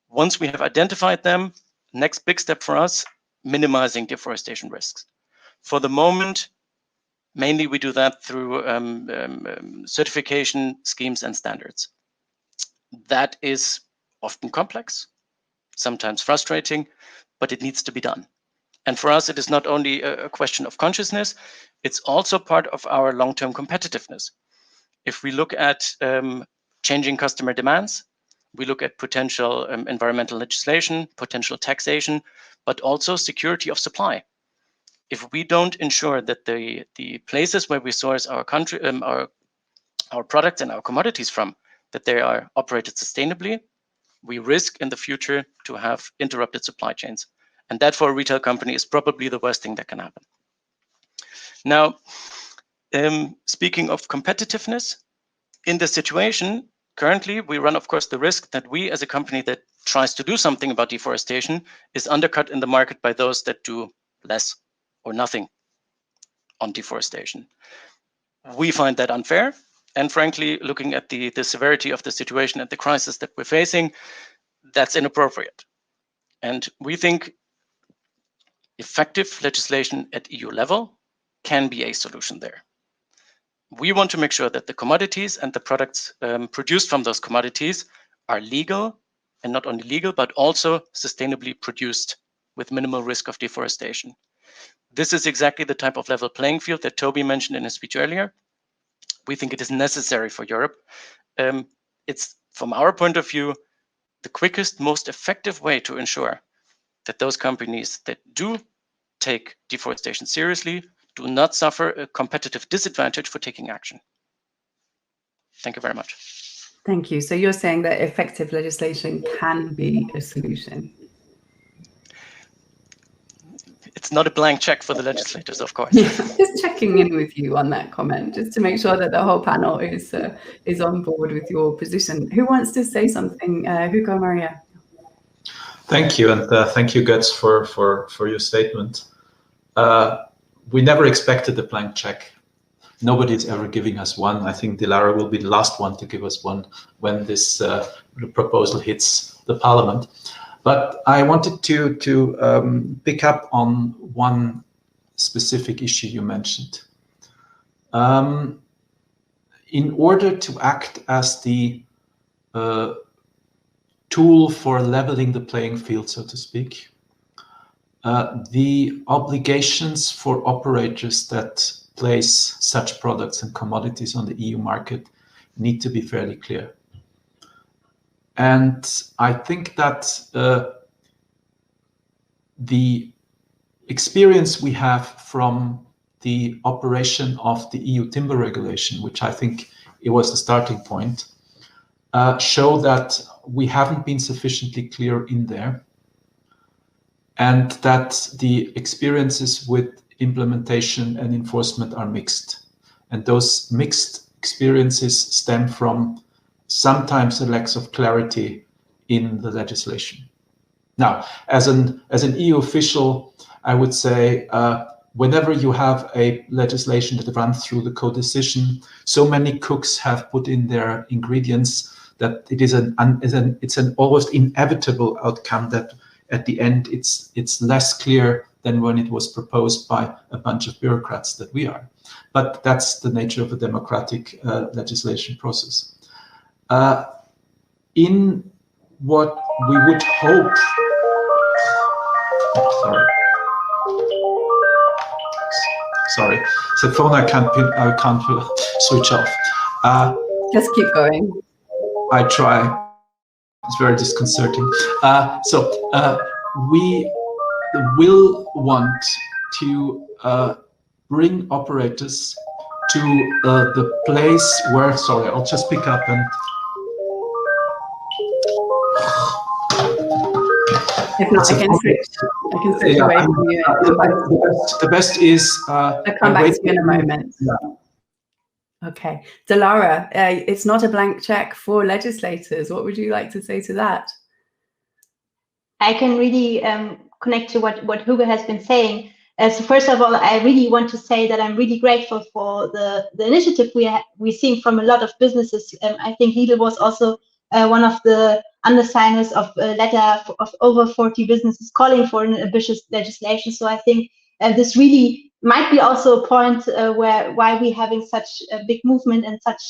Once we have identified them, next big step for us, minimizing deforestation risks. For the moment, mainly we do that through certification schemes and standards. That is often complex, sometimes frustrating, but it needs to be done. And for us, it is not only a question of consciousness, it's also part of our long-term competitiveness. If we look at changing customer demands, We look at potential environmental legislation, potential taxation, but also security of supply. If we don't ensure that the places where we source our our products and our commodities from, that they are operated sustainably, we risk in the future to have interrupted supply chains. And that for a retail company is probably the worst thing that can happen. Now, speaking of competitiveness, in this situation, currently, we run, of course, the risk that we as a company that tries to do something about deforestation is undercut in the market by those that do less or nothing on deforestation. We find that unfair. And frankly, looking at the severity of the situation and the crisis that we're facing, that's inappropriate. And we think effective legislation at EU level can be a solution there. We want to make sure that the commodities and the products produced from those commodities are legal, and not only legal, but also sustainably produced with minimal risk of deforestation. This is exactly the type of level playing field that Toby mentioned in his speech earlier. We think it is necessary for Europe. It's, from our point of view, the quickest, most effective way to ensure that those companies that do take deforestation seriously do not suffer a competitive disadvantage for taking action. Thank you very much. Thank you. So you're saying that effective legislation can be a solution? It's not a blank check for the legislators, of course. Yeah, just checking in with you on that comment, just to make sure that the whole panel is on board with your position. Who wants to say something? Hugo, Maria. Thank you, and thank you, Götz, for your statement. We never expected a blank check. Nobody's ever giving us one. I think Dilara will be the last one to give us one when this proposal hits the Parliament. But I wanted to pick up on one specific issue you mentioned. In order to act as the tool for leveling the playing field, so to speak, the obligations for operators that place such products and commodities on the EU market need to be fairly clear. And I think that the experience we have from the operation of the EU timber regulation, which I think it was the starting point, show that we haven't been sufficiently clear in there, and that the experiences with implementation and enforcement are mixed. And those mixed experiences stem from sometimes a lack of clarity in the legislation. Now, as an EU official, I would say whenever you have a legislation that runs through the co-decision, so many cooks have put in their ingredients that it's an almost inevitable outcome that at the end it's less clear than when it was proposed by a bunch of bureaucrats that we are. But that's the nature of a democratic legislation process. In what we would hope, sorry, the phone I can't switch off. Just keep going. I try. It's very disconcerting. We will want to bring operators to the place where, sorry, I'll just pick up and... If not, I can switch away from you. The best is... I'll come back to you in a moment. Yeah. Okay. Dilara, it's not a blank check for legislators. What would you like to say to that? I can really connect to what Hugo has been saying. So first of all, I really want to say that I'm really grateful for the initiative we're seeing from a lot of businesses. I think Lidl was also one of the undersigners of a letter of over 40 businesses calling for an ambitious legislation. So I think this really might be also a point why we're having such a big movement and such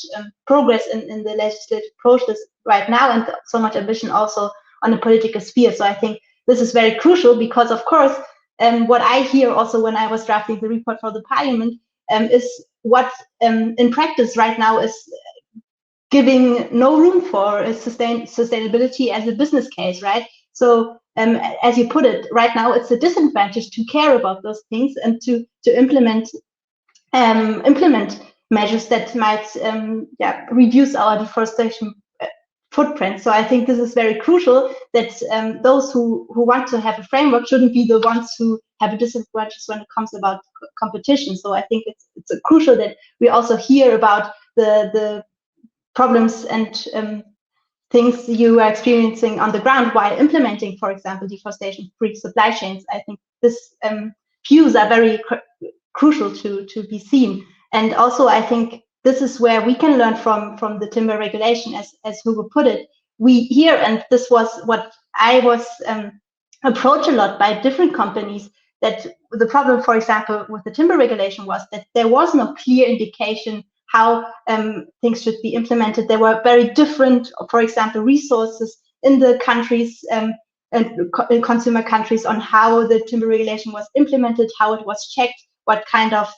progress in the legislative process right now, and so much ambition also on the political sphere. So I think this is very crucial because, of course, what I hear also when I was drafting the report for the Parliament is what in practice right now is giving no room for sustainability as a business case, right? So as you put it, right now it's a disadvantage to care about those things and to implement measures that might reduce our deforestation footprint. So I think this is very crucial that those who want to have a framework shouldn't be the ones who have a disadvantage when it comes about competition. So I think it's crucial that we also hear about the problems and things you are experiencing on the ground while implementing, for example, deforestation-free supply chains. I think this views are very crucial to be seen. And also, I think this is where we can learn from the timber regulation, as Hugo put it. We hear, and this was what I was approached a lot by different companies, that the problem, for example, with the timber regulation was that there was no clear indication how things should be implemented. There were very different, for example, resources in the countries and in consumer countries on how the timber regulation was implemented, how it was checked, what kind of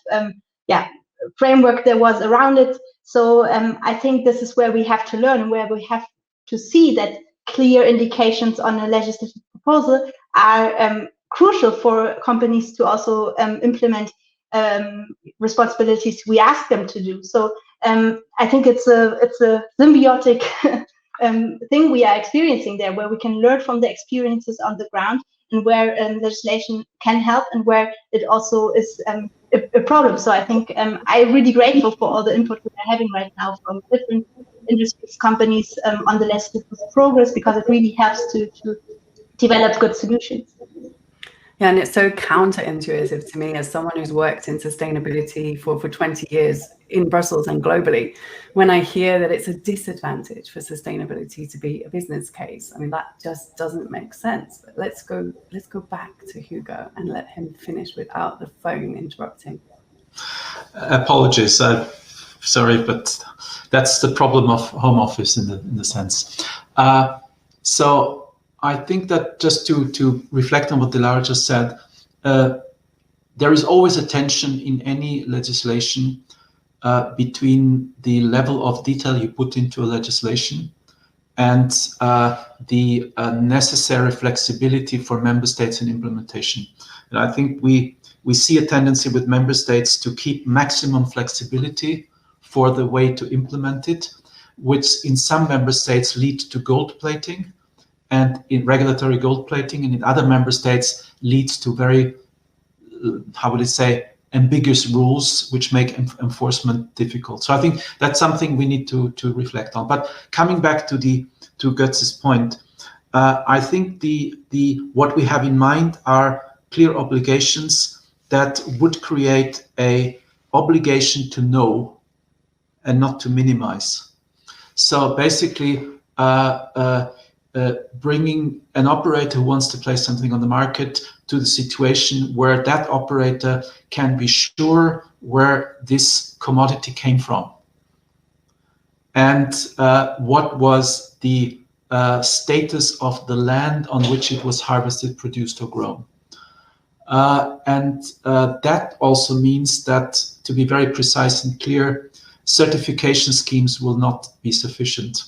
framework there was around it. So I think this is where we have to learn, where we have to see that clear indications on a legislative proposal are crucial for companies to also implement responsibilities we ask them to do. So I think it's a symbiotic thing we are experiencing there, where we can learn from the experiences on the ground, and where legislation can help, and where it also is a problem. So I think I'm really grateful for all the input we are having right now from different industries, companies on the legislative progress, because it really helps to develop good solutions. Yeah, and it's so counterintuitive to me as someone who's worked in sustainability for 20 years in Brussels and globally. When I hear that it's a disadvantage for sustainability to be a business case, I mean, that just doesn't make sense. But let's go back to Hugo and let him finish without the phone interrupting. Apologies, sorry, but that's the problem of home office in the sense. So I think that just to reflect on what Dilara just said, there is always a tension in any legislation between the level of detail you put into a legislation and the necessary flexibility for member states in implementation. And I think we see a tendency with member states to keep maximum flexibility for the way to implement it, which in some member states lead to gold plating, and in regulatory gold plating, and in other member states leads to very, ambiguous rules, which make enforcement difficult. So I think that's something we need to reflect on. But coming back to Götz's point, I think what we have in mind are clear obligations that would create a obligation to know and not to minimize. So basically, bringing an operator who wants to place something on the market to the situation where that operator can be sure where this commodity came from and what was the status of the land on which it was harvested, produced, or grown. And that also means that, to be very precise and clear, certification schemes will not be sufficient,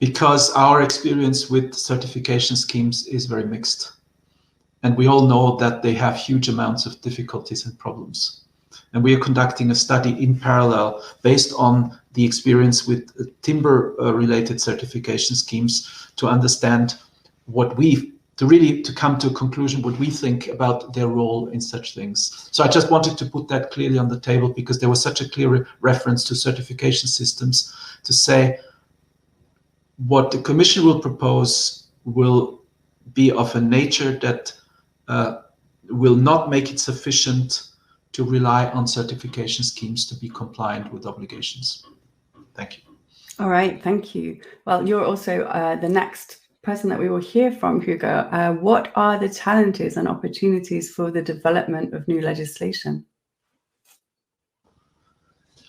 because our experience with certification schemes is very mixed. And we all know that they have huge amounts of difficulties and problems. And we are conducting a study in parallel based on the experience with timber-related certification schemes to understand to come to a conclusion what we think about their role in such things. So I just wanted to put that clearly on the table, because there was such a clear reference to certification systems, to say, what the Commission will propose will be of a nature that will not make it sufficient to rely on certification schemes to be compliant with obligations. Thank you. All right, thank you. Well, you're also the next person that we will hear from, Hugo. What are the challenges and opportunities for the development of new legislation?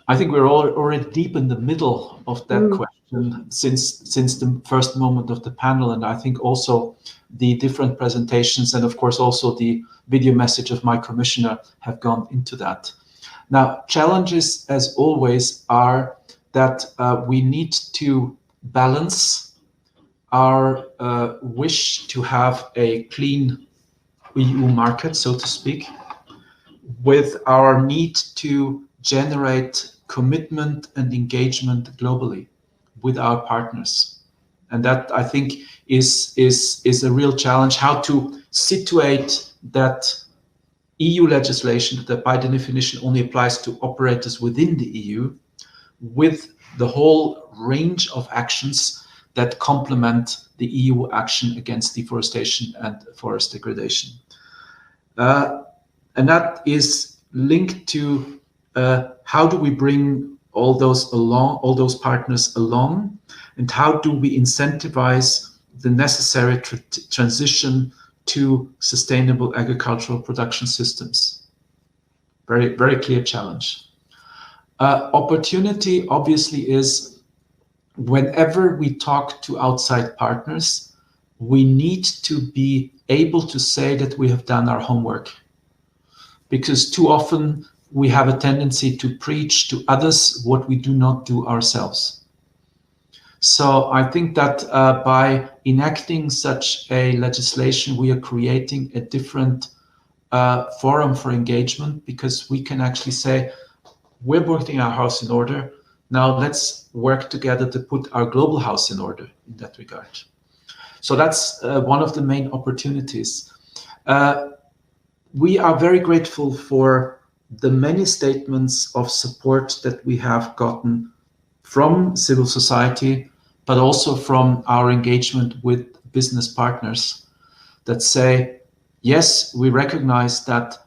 I think we're already deep in the middle of that question since the first moment of the panel, and I think also the different presentations and of course also the video message of my commissioner have gone into that. Now, challenges as always are that we need to balance our wish to have a clean EU market, so to speak, with our need to generate commitment and engagement globally with our partners. And that, I think, is a real challenge, how to situate that EU legislation that by definition only applies to operators within the EU with the whole range of actions that complement the EU action against deforestation and forest degradation. And that is linked to how do we bring all those partners along, and how do we incentivize the necessary transition to sustainable agricultural production systems. Very, very clear challenge. Opportunity obviously is whenever we talk to outside partners, we need to be able to say that we have done our homework, because too often we have a tendency to preach to others what we do not do ourselves. So I think that by enacting such a legislation, we are creating a different forum for engagement, because we can actually say, we're putting our house in order. Now let's work together to put our global house in order in that regard. So that's one of the main opportunities. We are very grateful for the many statements of support that we have gotten from civil society, but also from our engagement with business partners that say, yes, we recognize that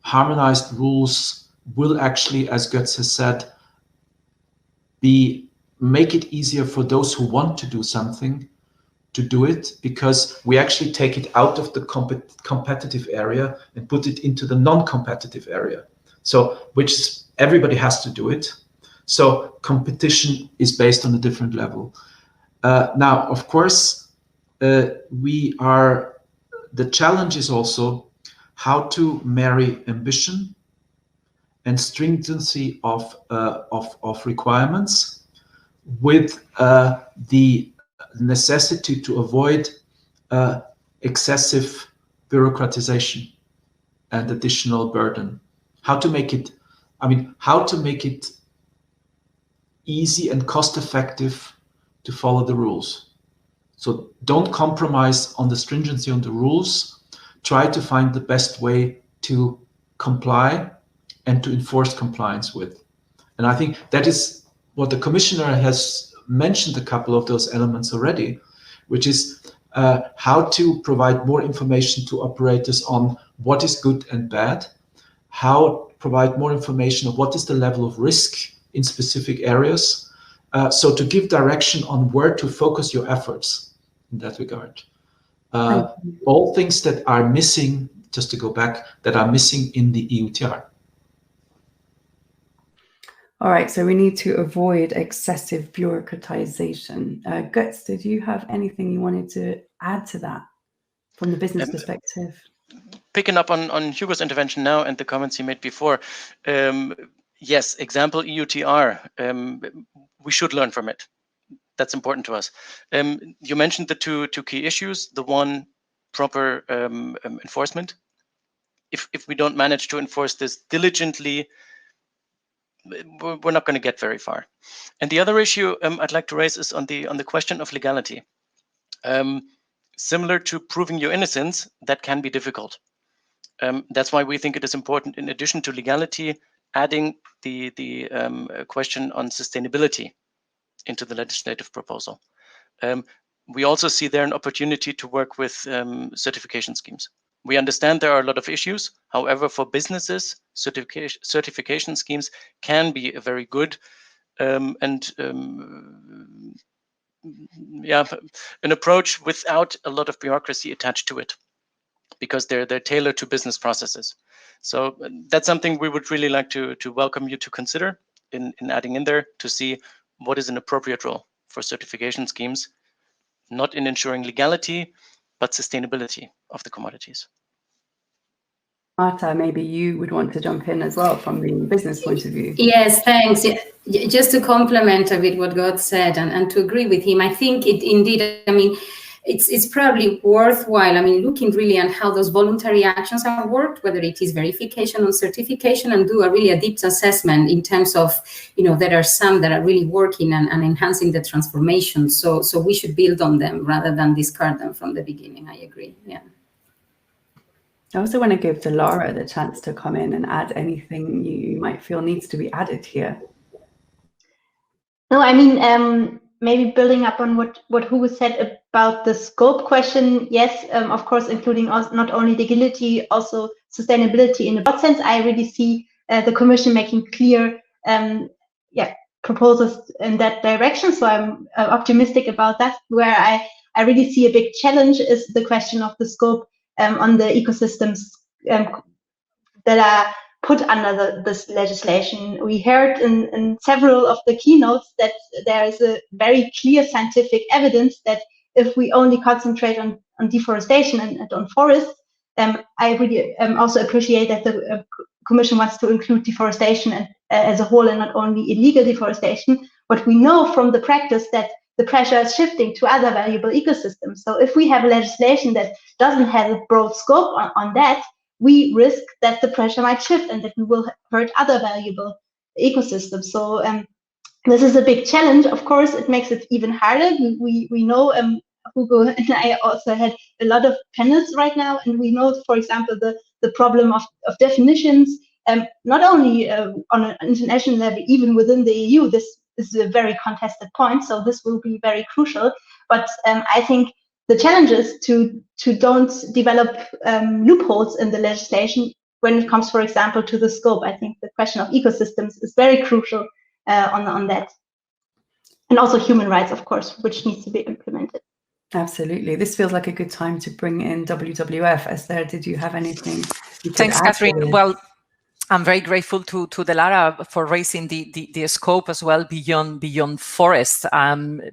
harmonized rules will actually, as Götz has said, make it easier for those who want to do something to do it, because we actually take it out of the competitive area and put it into the non-competitive area. So, everybody has to do it. So competition is based on a different level. Now, of course, the challenge is also how to marry ambition and stringency of requirements with the necessity to avoid excessive bureaucratization and additional burden. How to make it easy and cost-effective to follow the rules. So don't compromise on the stringency on the rules. Try to find the best way to comply and to enforce compliance with. And I think that is what the Commissioner has mentioned, a couple of those elements already, which is how to provide more information to operators on what is good and bad, how provide more information of what is the level of risk in specific areas, so to give direction on where to focus your efforts in that regard. All things that are missing, just to go back, that are missing in the EUTR. All right, so we need to avoid excessive bureaucratization. Götz, did you have anything you wanted to add to that from the business perspective? Picking up on Hugo's intervention now and the comments he made before, yes, example EUTR, we should learn from it. That's important to us. You mentioned the two key issues. The one, proper enforcement. If we don't manage to enforce this diligently, we're not going to get very far. And the other issue I'd like to raise is on the question of legality. Similar to proving your innocence, that can be difficult. That's why we think it is important, in addition to legality, adding the question on sustainability into the legislative proposal. We also see there an opportunity to work with certification schemes. We understand there are a lot of issues. However, for businesses, certification schemes can be a very good an approach without a lot of bureaucracy attached to it, because they're tailored to business processes. So that's something we would really like to welcome you to consider in adding in there, to see what is an appropriate role for certification schemes, not in ensuring legality, but sustainability of the commodities. Marta, maybe you would want to jump in as well from the business point of view. Yes, thanks. Yeah, just to complement a bit what God said and to agree with him, I think it indeed, I mean, it's probably worthwhile, I mean, looking really at how those voluntary actions have worked, whether it is verification or certification, and do a deep assessment in terms of, there are some that are really working and enhancing the transformation. So we should build on them rather than discard them from the beginning. I agree, yeah. I also want to give Dilara the chance to come in and add anything you might feel needs to be added here. No, I mean, maybe building up on what Hugo said about the scope question, yes, of course, including also not only legality, also sustainability. In a broad sense, I really see the Commission making clear proposals in that direction. So I'm optimistic about that. Where I really see a big challenge is the question of the scope on the ecosystems that are put under this legislation. We heard in several of the keynotes that there is a very clear scientific evidence that if we only concentrate on deforestation and on forests, I really also appreciate that the Commission wants to include deforestation as a whole and not only illegal deforestation. But we know from the practice that the pressure is shifting to other valuable ecosystems. So if we have legislation that doesn't have a broad scope on that, we risk that the pressure might shift and that we will hurt other valuable ecosystems. So this is a big challenge. Of course, it makes it even harder. We know, Hugo and I also had a lot of panels right now, and we know, for example, the problem of definitions, not only on an international level, even within the EU. This is a very contested point, so this will be very crucial. But I think the challenge is to don't develop loopholes in the legislation when it comes, for example, to the scope. I think the question of ecosystems is very crucial on that. And also human rights, of course, which needs to be implemented. Absolutely. This feels like a good time to bring in WWF. Esther, did you have anything you could Thanks, add Catherine. Well, I'm very grateful to Dilara for raising the scope as well beyond forest,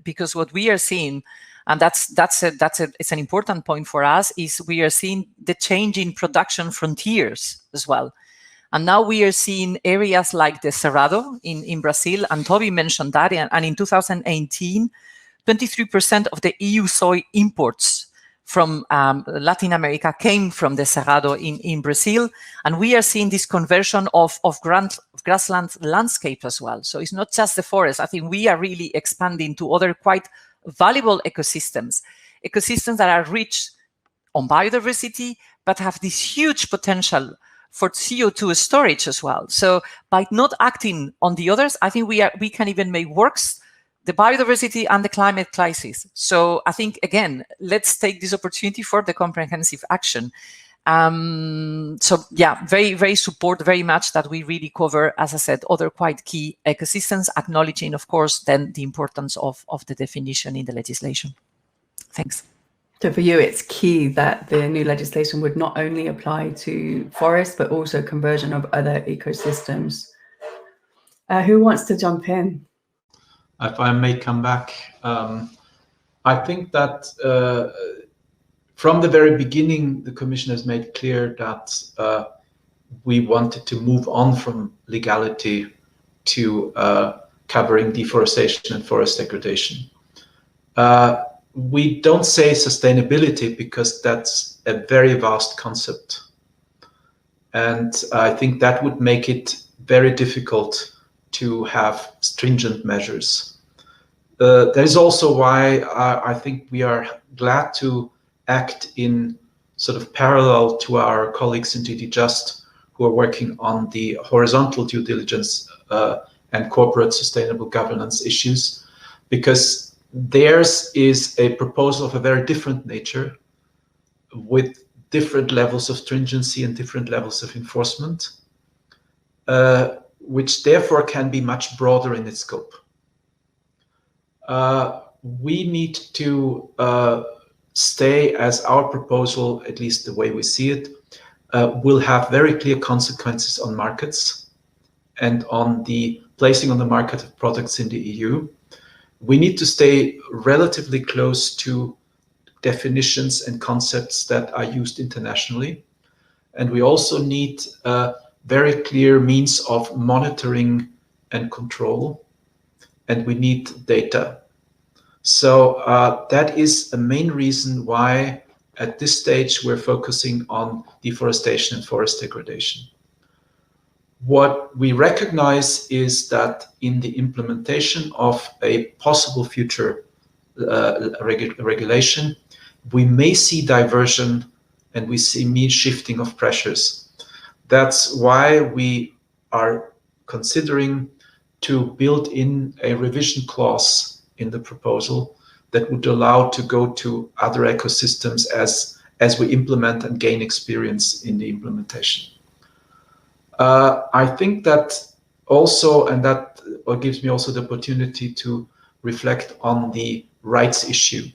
because what we are seeing, and it's an important point for us, is we are seeing the change in production frontiers as well. And now we are seeing areas like the Cerrado in Brazil, and Toby mentioned that, and in 2018, 23% of the EU soy imports from Latin America came from the Cerrado in Brazil. And we are seeing this conversion of grassland landscape as well. So it's not just the forest. I think we are really expanding to other quite valuable ecosystems that are rich on biodiversity, but have this huge potential for CO2 storage as well. So by not acting on the others, I think we can even make worse the biodiversity and the climate crisis. So I think, again, let's take this opportunity for the comprehensive action. So yeah, very support very much that we really cover, as I said, other quite key ecosystems, acknowledging, of course, then the importance of the definition in the legislation. Thanks. So for you, it's key that the new legislation would not only apply to forests, but also conversion of other ecosystems. Who wants to jump in? If I may come back, I think that from the very beginning, the Commission has made clear that we wanted to move on from legality to covering deforestation and forest degradation. We don't say sustainability because that's a very vast concept. And I think that would make it very difficult to have stringent measures. That is also why I think we are glad to act in sort of parallel to our colleagues in DG Just, who are working on the horizontal due diligence and corporate sustainable governance issues, because theirs is a proposal of a very different nature with different levels of stringency and different levels of enforcement, which therefore can be much broader in its scope. We need to stay as our proposal, at least the way we see it, will have very clear consequences on markets and on the placing on the market of products in the EU. We need to stay relatively close to definitions and concepts that are used internationally. And we also need very clear means of monitoring and control, and we need data. So that is a main reason why at this stage we're focusing on deforestation and forest degradation. What we recognize is that in the implementation of a possible future regulation, we may see diversion and we see shifting of pressures. That's why we are considering to build in a revision clause in the proposal that would allow to go to other ecosystems as we implement and gain experience in the implementation. I think that also, and that gives me also the opportunity to reflect on the rights issue.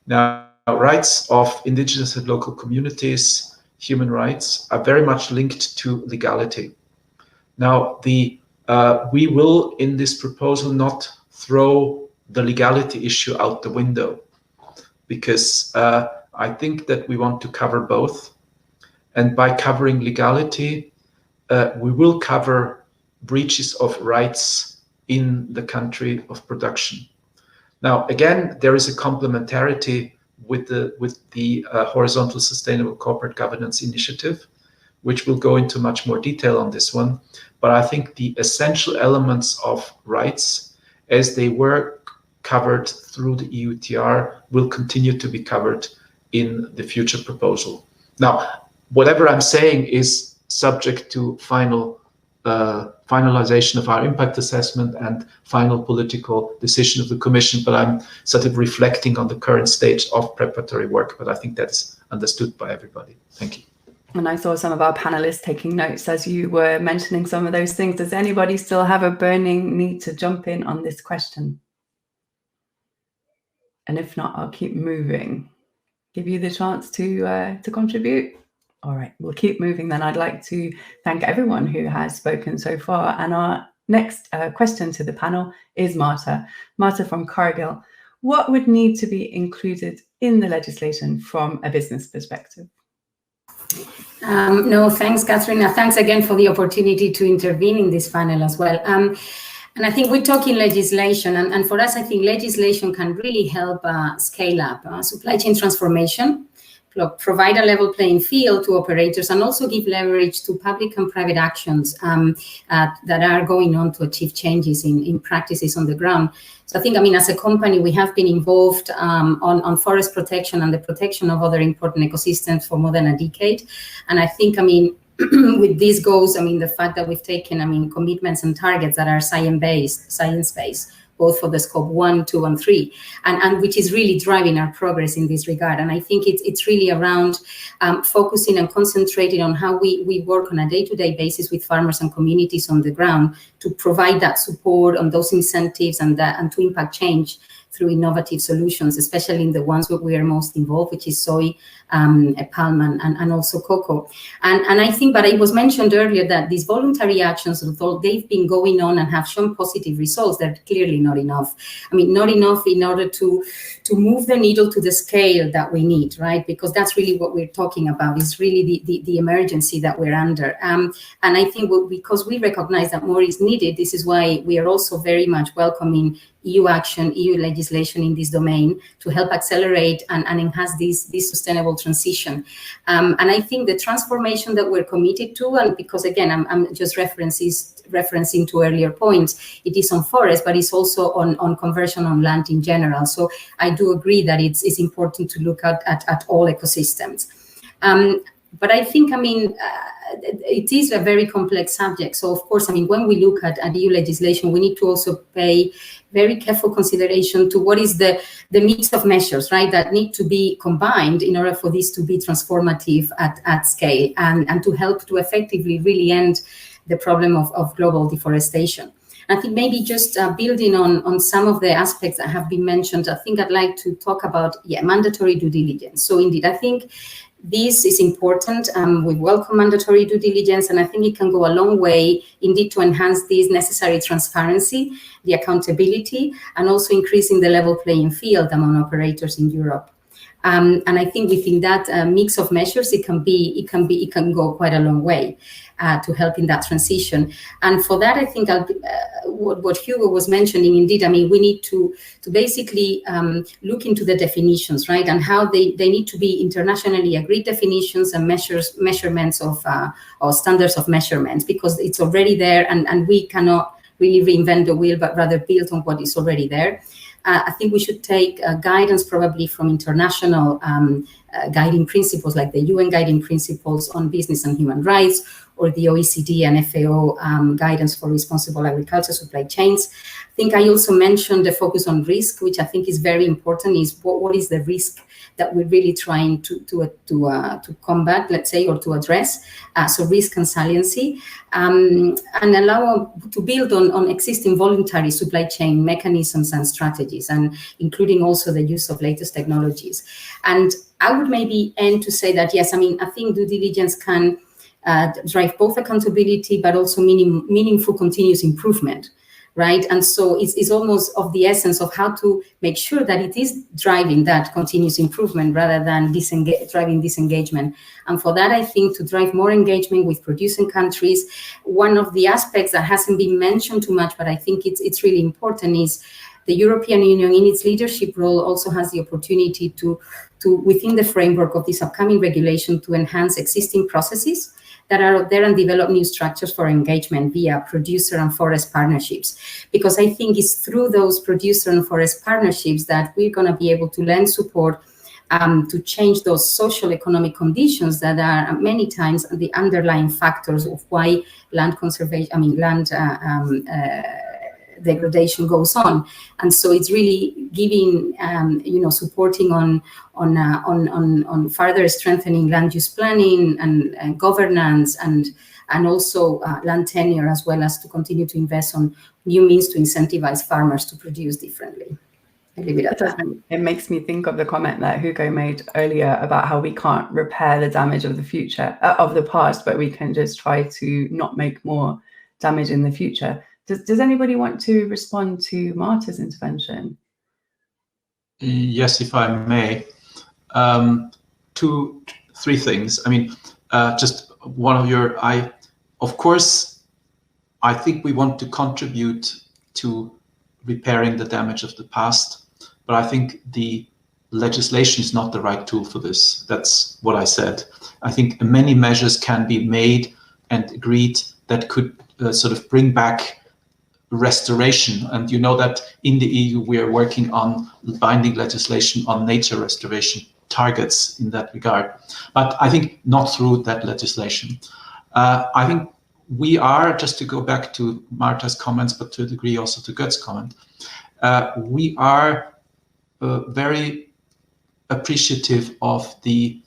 Now, rights of indigenous and local communities, human rights, are very much linked to legality. Now, we will in this proposal not throw the legality issue out the window, because I think that we want to cover both. And by covering legality, we will cover breaches of rights in the country of production. Now, again, there is a complementarity with the Horizontal Sustainable Corporate Governance Initiative, which will go into much more detail on this one. But I think the essential elements of rights, as they were covered through the EUTR, will continue to be covered in the future proposal. Now, whatever I'm saying is subject to finalization of our impact assessment and final political decision of the Commission, but I'm sort of reflecting on the current stage of preparatory work, but I think that's understood by everybody. Thank you. And I saw some of our panelists taking notes as you were mentioning some of those things. Does anybody still have a burning need to jump in on this question? And if not, I'll keep moving. Give you the chance to contribute. All right, we'll keep moving then. I'd like to thank everyone who has spoken so far. And our next question to the panel is Marta. Marta from Cargill. What would need to be included in the legislation from a business perspective? No, thanks, Catherine. Thanks again for the opportunity to intervene in this panel as well. And I think we're talking legislation, and for us, I think legislation can really help scale up supply chain transformation, provide a level playing field to operators, and also give leverage to public and private actions that are going on to achieve changes in practices on the ground. So I think, as a company, we have been involved on forest protection and the protection of other important ecosystems for more than a decade. And I think, with these goals, the fact that we've taken, commitments and targets that are science-based, both for the scope 1, 2, and 3, and which is really driving our progress in this regard. And I think it's really around focusing and concentrating on how we work on a day-to-day basis with farmers and communities on the ground to provide that support on those incentives and to impact change through innovative solutions, especially in the ones where we are most involved, which is soy, palm, and also cocoa. And I think, but it was mentioned earlier that these voluntary actions, although they've been going on and have shown positive results, they're clearly not enough. Not enough in order to move the needle to the scale that we need, right? Because that's really what we're talking about, is really the emergency that we're under. And I think because we recognize that more is needed, this is why we are also very much welcoming EU action, EU legislation in this domain to help accelerate and enhance this sustainable transition. And I think the transformation that we're committed to, and because again, I'm just referencing to earlier points, it is on forest, but it's also on conversion on land in general. So I do agree that it's important to look at all ecosystems. But I think, it is a very complex subject. So, of course, when we look at EU legislation, we need to also pay very careful consideration to what is the mix of measures, right, that need to be combined in order for this to be transformative at scale and to help to effectively really end the problem of global deforestation. I think maybe just building on some of the aspects that have been mentioned, I think I'd like to talk about, mandatory due diligence. So indeed, I think this is important. We welcome mandatory due diligence, and I think it can go a long way indeed to enhance this necessary transparency, the accountability, and also increasing the level playing field among operators in Europe. And I think within that mix of measures, it can go quite a long way to help in that transition. And for that, I think what Hugo was mentioning, indeed, I mean, we need to basically look into the definitions, right, and how they need to be internationally agreed definitions and measurements of or standards of measurements, because it's already there, and we cannot really reinvent the wheel, but rather build on what is already there. I think we should take guidance probably from international guiding principles, like the UN guiding principles on business and human rights, or the OECD and FAO guidance for responsible agriculture supply chains. I think I also mentioned the focus on risk, which I think is very important, is what is the risk that we're really trying to combat, let's say, or to address. So risk and saliency, and allow to build on existing voluntary supply chain mechanisms and strategies, and including also the use of latest technologies. And I would maybe end to say that, yes, I mean, I think due diligence can drive both accountability, but also meaningful continuous improvement, right? And so it's almost of the essence of how to make sure that it is driving that continuous improvement rather than driving disengagement. And for that, I think to drive more engagement with producing countries, one of the aspects that hasn't been mentioned too much, but I think it's really important, is the European Union in its leadership role also has the opportunity to within the framework of this upcoming regulation, to enhance existing processes that are out there and develop new structures for engagement via producer and forest partnerships. Because I think it's through those producer and forest partnerships that we're going to be able to lend support to change those social economic conditions that are many times the underlying factors of why land conservation, land degradation goes on. And so it's really giving, supporting on further strengthening land use planning and governance and also land tenure, as well as to continue to invest on new means to incentivize farmers to produce differently. It makes me think of the comment that Hugo made earlier about how we can't repair the damage of the future, of the past, but we can just try to not make more damage in the future. Does anybody want to respond to Marta's intervention? Yes, if I may. Three things. I mean, just one of your, of course, I think we want to contribute to repairing the damage of the past, but I think the legislation is not the right tool for this. That's what I said. I think many measures can be made and agreed that could sort of bring back restoration. And you know that in the EU we are working on binding legislation on nature restoration targets in that regard, but I think not through that legislation. I think we are, just to go back to Marta's comments, but to a degree also to Götz's comment, we are very appreciative of the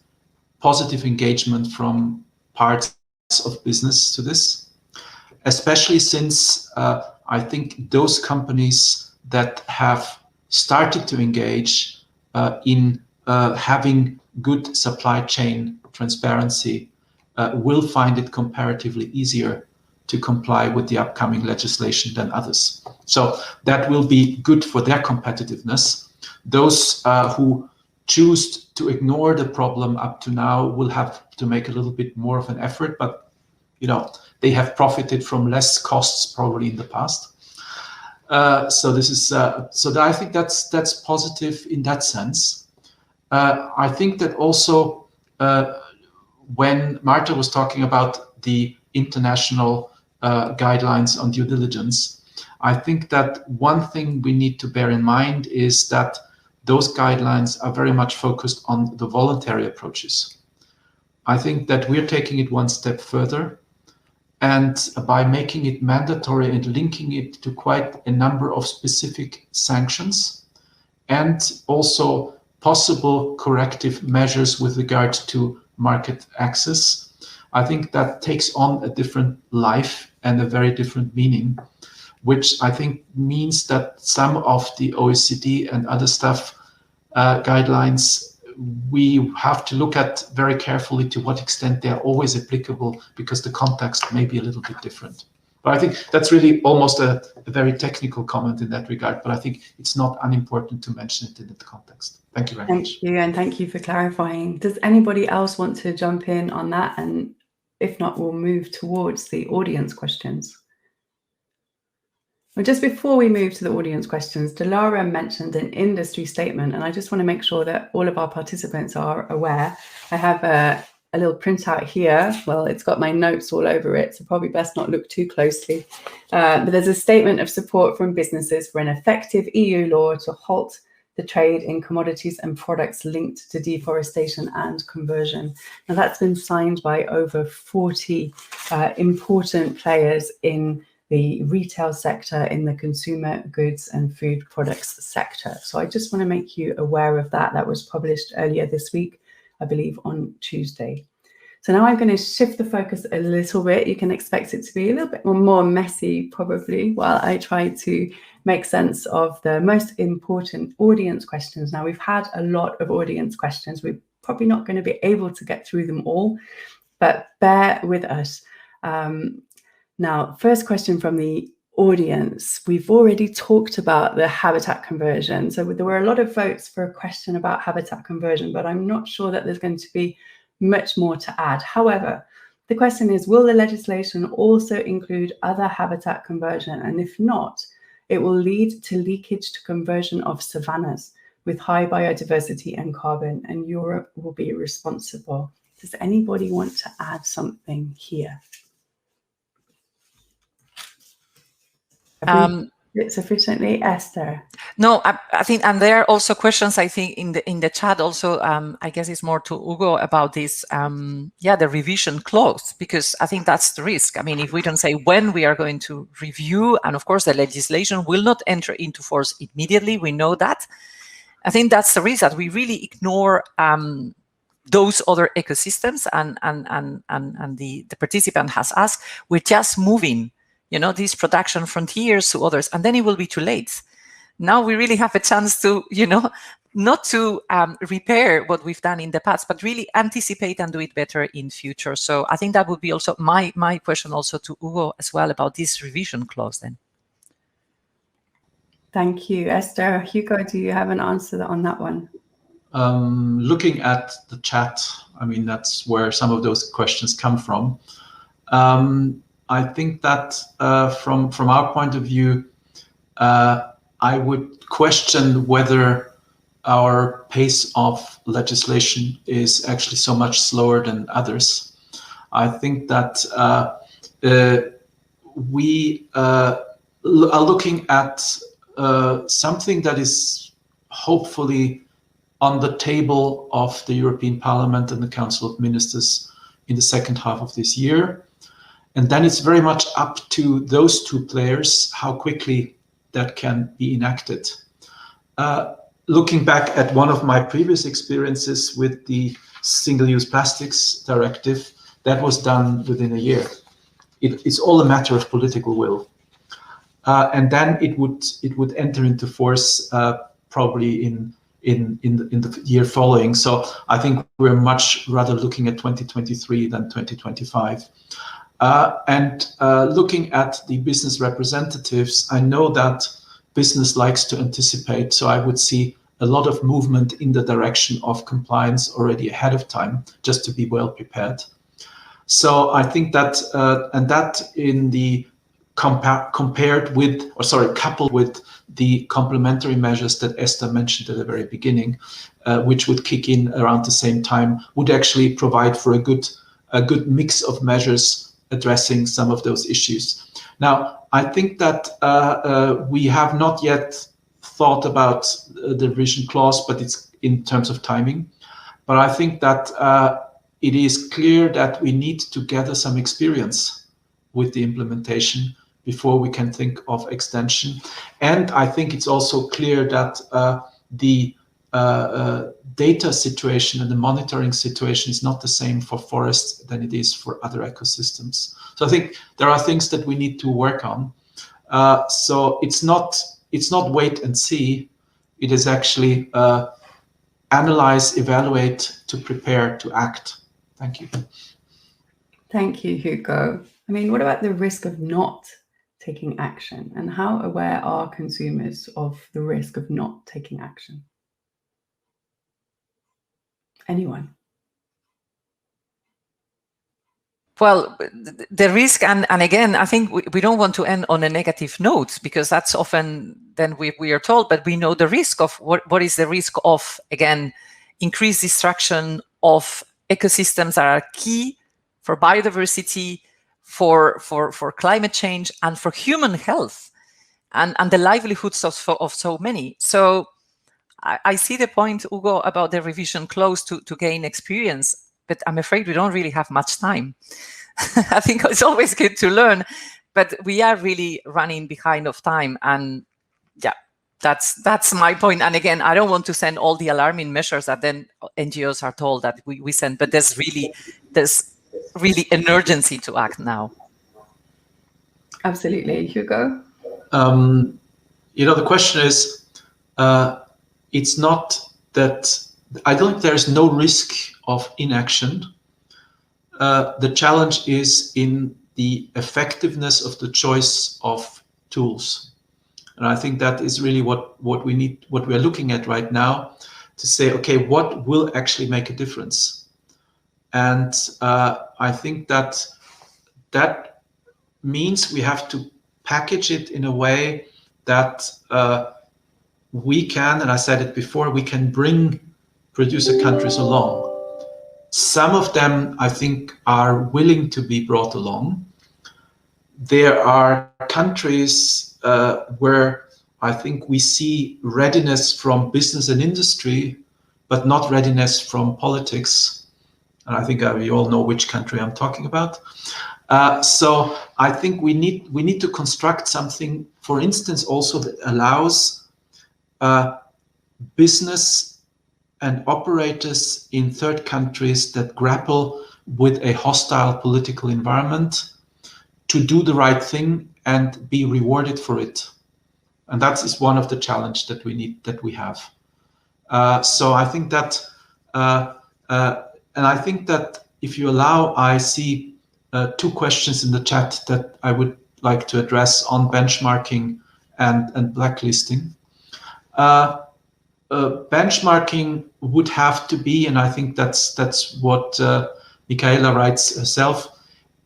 positive engagement from parts of business to this, especially since I think those companies that have started to engage in having good supply chain transparency will find it comparatively easier to comply with the upcoming legislation than others. So that will be good for their competitiveness. Those who choose to ignore the problem up to now will have to make a little bit more of an effort, but they have profited from less costs probably in the past. So this is so I think that's positive in that sense. I think that also when Marta was talking about the international guidelines on due diligence, I think that one thing we need to bear in mind is that those guidelines are very much focused on the voluntary approaches. I think that we're taking it one step further, and by making it mandatory and linking it to quite a number of specific sanctions and also possible corrective measures with regard to market access, I think that takes on a different life and a very different meaning, which I think means that some of the OECD and other stuff guidelines, we have to look at very carefully to what extent they are always applicable, because the context may be a little bit different. But I think that's really almost a very technical comment in that regard, but I think it's not unimportant to mention it in that context. Thank you very much. Thank you, and thank you for clarifying. Does anybody else want to jump in on that? And if not, we'll move towards the audience questions. Well, just before we move to the audience questions, Dilara mentioned an industry statement, and I just want to make sure that all of our participants are aware. I have a little printout here. Well, it's got my notes all over it, so probably best not look too closely. But there's a statement of support from businesses for an effective EU law to halt the trade in commodities and products linked to deforestation and conversion. Now, that's been signed by over 40 important players in the retail sector, in the consumer goods and food products sector. So I just want to make you aware of that. That was published earlier this week, I believe on Tuesday. So now I'm going to shift the focus a little bit. You can expect it to be a little bit more messy probably, while I try to make sense of the most important audience questions. Now, we've had a lot of audience questions. We're probably not going to be able to get through them all, but bear with us. Now, first question from the audience. We've already talked about the habitat conversion. So there were a lot of votes for a question about habitat conversion, but I'm not sure that there's going to be much more to add. However, the question is, will the legislation also include other habitat conversion? And if not, it will lead to leakage to conversion of savannas with high biodiversity and carbon, and Europe will be responsible. Does anybody want to add something here? Sufficiently, Esther? No, I think, and there are also questions, I think, in the chat also, I guess it's more to Hugo about this, the revision clause, because I think that's the risk. I mean, if we don't say when we are going to review, and of course the legislation will not enter into force immediately, we know that. I think that's the risk, that we really ignore those other ecosystems, and the participant has asked, we're just moving, these production frontiers to others, and then it will be too late. Now we really have a chance to, not to repair what we've done in the past, but really anticipate and do it better in future. So I think that would be also my question also to Hugo as well about this revision clause then. Thank you, Esther. Hugo, do you have an answer on that one? Looking at the chat, I mean, that's where some of those questions come from. I think that from our point of view, I would question whether our pace of legislation is actually so much slower than others. I think that we are looking at something that is hopefully on the table of the European Parliament and the Council of Ministers in the second half of this year. And then it's very much up to those two players how quickly that can be enacted. Looking back at one of my previous experiences with the Single-Use Plastics Directive, that was done within a year. It's all a matter of political will. And then it would enter into force probably in the year following. So I think we're much rather looking at 2023 than 2025. Looking at the business representatives, I know that business likes to anticipate, so I would see a lot of movement in the direction of compliance already ahead of time, just to be well prepared. So I think that, and that in the coupled with the complementary measures that Esther mentioned at the very beginning, which would kick in around the same time, would actually provide for a good mix of measures addressing some of those issues. Now, I think that we have not yet thought about the revision clause, but it's in terms of timing. But I think that it is clear that we need to gather some experience with the implementation before we can think of extension. And I think it's also clear that the data situation and the monitoring situation is not the same for forests than it is for other ecosystems. So I think there are things that we need to work on. So it's not wait and see. It is actually analyze, evaluate, to prepare, to act. Thank you. Thank you, Hugo. I mean, what about the risk of not taking action? And how aware are consumers of the risk of not taking action? Anyone? Well, the risk, and again, I think we don't want to end on a negative note, because that's often then we are told, but we know the risk of what is the risk of, again, increased destruction of ecosystems that are key for biodiversity, for climate change, and for human health, and the livelihoods of so many. So I see the point, Hugo, about the revision clause to gain experience, but I'm afraid we don't really have much time. I think it's always good to learn, but we are really running behind of time. And yeah, that's my point. And again, I don't want to send all the alarming measures that then NGOs are told that we send, but there's really an urgency to act now. Absolutely. Hugo? The question is, it's not that I don't think there's no risk of inaction. The challenge is in the effectiveness of the choice of tools. And I think that is really what we are looking at right now, to say, okay, what will actually make a difference? And I think that means we have to package it in a way that we can, and I said it before, we can bring producer countries along. Some of them, I think, are willing to be brought along. There are countries where I think we see readiness from business and industry, but not readiness from politics. And I think we all know which country I'm talking about. So I think we need to construct something, for instance, also that allows business and operators in third countries that grapple with a hostile political environment to do the right thing and be rewarded for it. And that is one of the challenges that we have. So I think that, and I think that if you allow, I see two questions in the chat that I would like to address on benchmarking and blacklisting. Benchmarking would have to be, and I think that's what Michaela writes herself,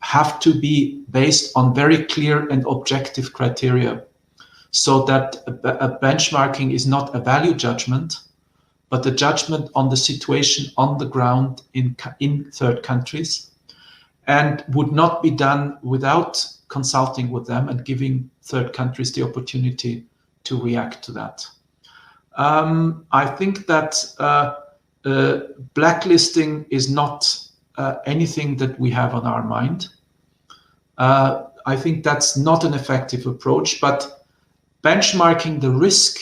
have to be based on very clear and objective criteria, so that a benchmarking is not a value judgment, but a judgment on the situation on the ground in third countries, and would not be done without consulting with them and giving third countries the opportunity to react to that. I think that blacklisting is not anything that we have on our mind. I think that's not an effective approach, but benchmarking the risk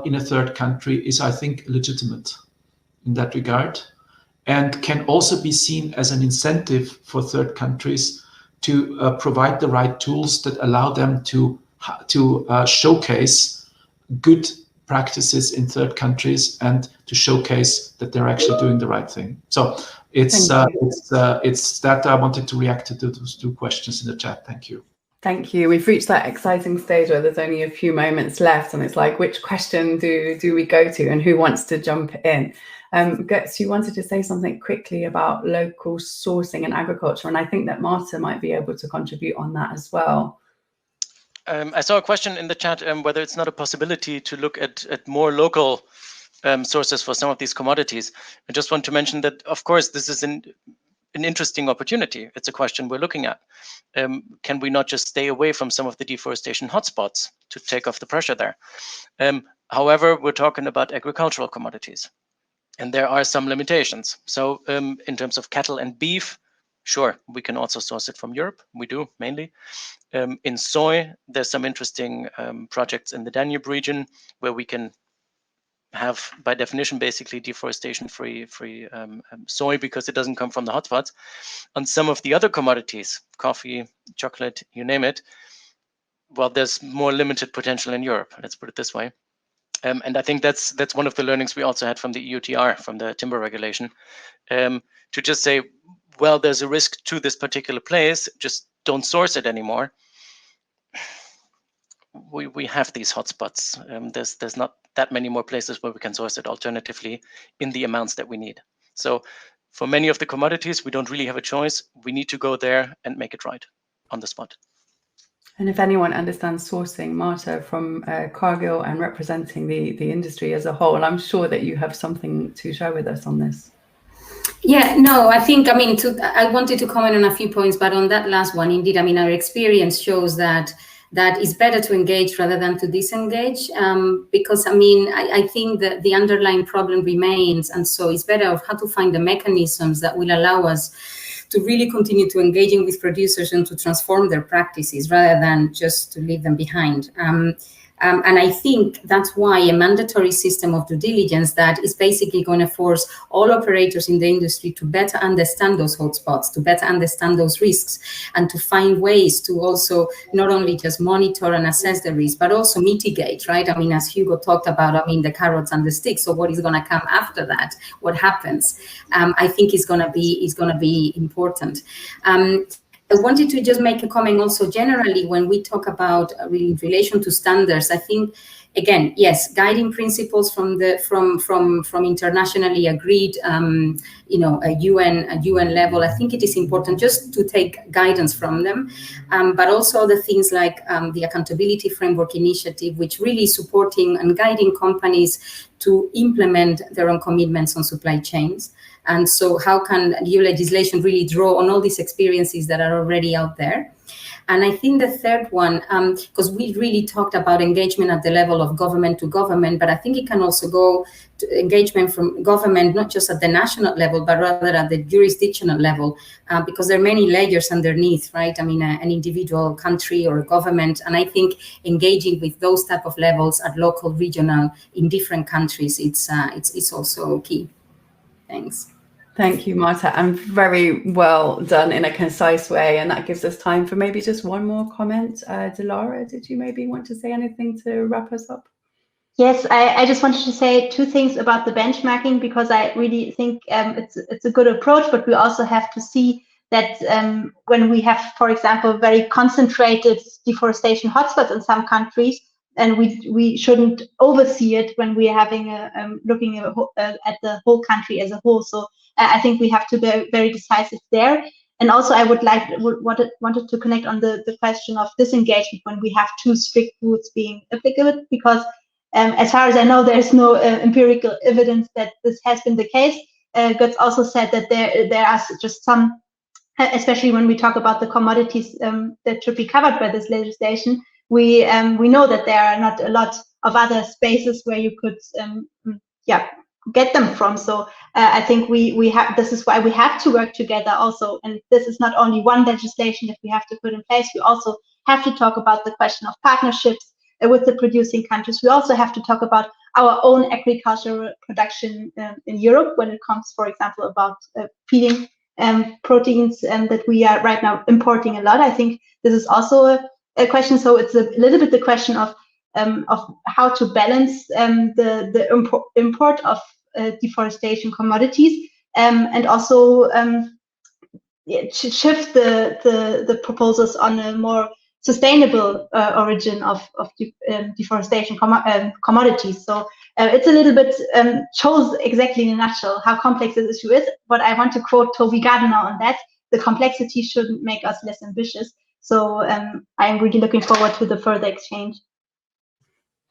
in a third country is, I think, legitimate in that regard, and can also be seen as an incentive for third countries to provide the right tools that allow them to showcase good practices in third countries and to showcase that they're actually doing the right thing. So it's that I wanted to react to those two questions in the chat. Thank you. Thank you. We've reached that exciting stage where there's only a few moments left, and it's like, which question do we go to, and who wants to jump in? Götz, you wanted to say something quickly about local sourcing and agriculture, and I think that Marta might be able to contribute on that as well. I saw a question in the chat whether it's not a possibility to look at more local sources for some of these commodities. I just want to mention that, of course, this is an interesting opportunity. It's a question we're looking at. Can we not just stay away from some of the deforestation hotspots to take off the pressure there? However, we're talking about agricultural commodities, and there are some limitations. So in terms of cattle and beef, sure, we can also source it from Europe. We do, mainly. In soy, there's some interesting projects in the Danube region where we can have, by definition, basically deforestation-free soy, because it doesn't come from the hotspots. On some of the other commodities, coffee, chocolate, you name it, well, there's more limited potential in Europe. Let's put it this way. And I think that's one of the learnings we also had from the EUTR, from the timber regulation, to just say, well, there's a risk to this particular place, just don't source it anymore. we have these hotspots. There's not that many more places where we can source it alternatively in the amounts that we need. So for many of the commodities, we don't really have a choice. We need to go there and make it right on the spot. And if anyone understands sourcing, Marta, from Cargill and representing the industry as a whole, I'm sure that you have something to share with us on this. Yeah, no, I think, I mean, I wanted to comment on a few points, but on that last one, indeed, I mean, our experience shows that it's better to engage rather than to disengage, because, I mean, I think that the underlying problem remains, and so it's better of how to find the mechanisms that will allow us to really continue to engaging with producers and to transform their practices rather than just to leave them behind. And I think that's why a mandatory system of due diligence that is basically going to force all operators in the industry to better understand those hotspots, to better understand those risks, and to find ways to also not only just monitor and assess the risk, but also mitigate, right? I mean, as Hugo talked about, I mean, the carrots and the sticks. So what is going to come after that? What happens? I think is going to be important. I wanted to just make a comment also generally when we talk about in relation to standards. I think, again, yes, guiding principles from internationally agreed, a UN level. I think it is important just to take guidance from them, but also the things like the Accountability Framework Initiative, which really is supporting and guiding companies to implement their own commitments on supply chains. And so how can EU legislation really draw on all these experiences that are already out there? And I think the third one, because we really talked about engagement at the level of government to government, but I think it can also go to engagement from government, not just at the national level, but rather at the jurisdictional level, because there are many layers underneath, right? I mean, an individual country or a government. And I think engaging with those type of levels at local, regional, in different countries, it's also key. Thanks. Thank you, Marta, and very well done in a concise way. And that gives us time for maybe just one more comment. Dilara, did you maybe want to say anything to wrap us up? Yes, I just wanted to say two things about the benchmarking, because I really think it's a good approach, but we also have to see that when we have, for example, very concentrated deforestation hotspots in some countries, and we shouldn't oversee it when we're having looking at the whole country as a whole. So I think we have to be very decisive there. And also, I wanted to connect on the question of disengagement when we have too strict rules being applicable, because as far as I know, there's no empirical evidence that this has been the case. Götz also said that there are just some, especially when we talk about the commodities that should be covered by this legislation. We know that there are not a lot of other spaces where you could get them from. So I think we have, this is why we have to work together also. And this is not only one legislation that we have to put in place. We also have to talk about the question of partnerships with the producing countries. We also have to talk about our own agricultural production in Europe when it comes, for example, about feeding proteins that we are right now importing a lot. I think this is also a question. So it's a little bit the question of how to balance the import of deforestation commodities and also shift the proposals on a more sustainable origin of deforestation commodities. So it's a little bit shows exactly in a nutshell how complex this issue is. But I want to quote Toby Gardner on that: the complexity shouldn't make us less ambitious. So I'm really looking forward to the further exchange.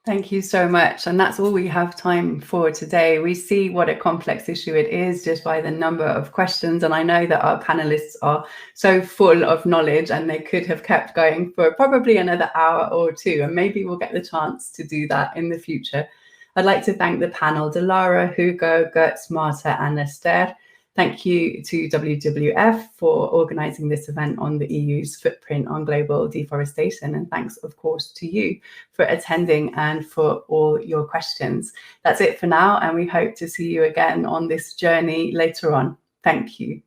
Thank you so much. And that's all we have time for today. We see what a complex issue it is just by the number of questions. And I know that our panelists are so full of knowledge and they could have kept going for probably another hour or two. And maybe we'll get the chance to do that in the future. I'd like to thank the panel, Dilara, Hugo, Götz, Marta, and Esther. Thank you to WWF for organising this event on the EU's footprint on global deforestation. And thanks, of course, to you for attending and for all your questions. That's it for now, and we hope to see you again on this journey later on. Thank you.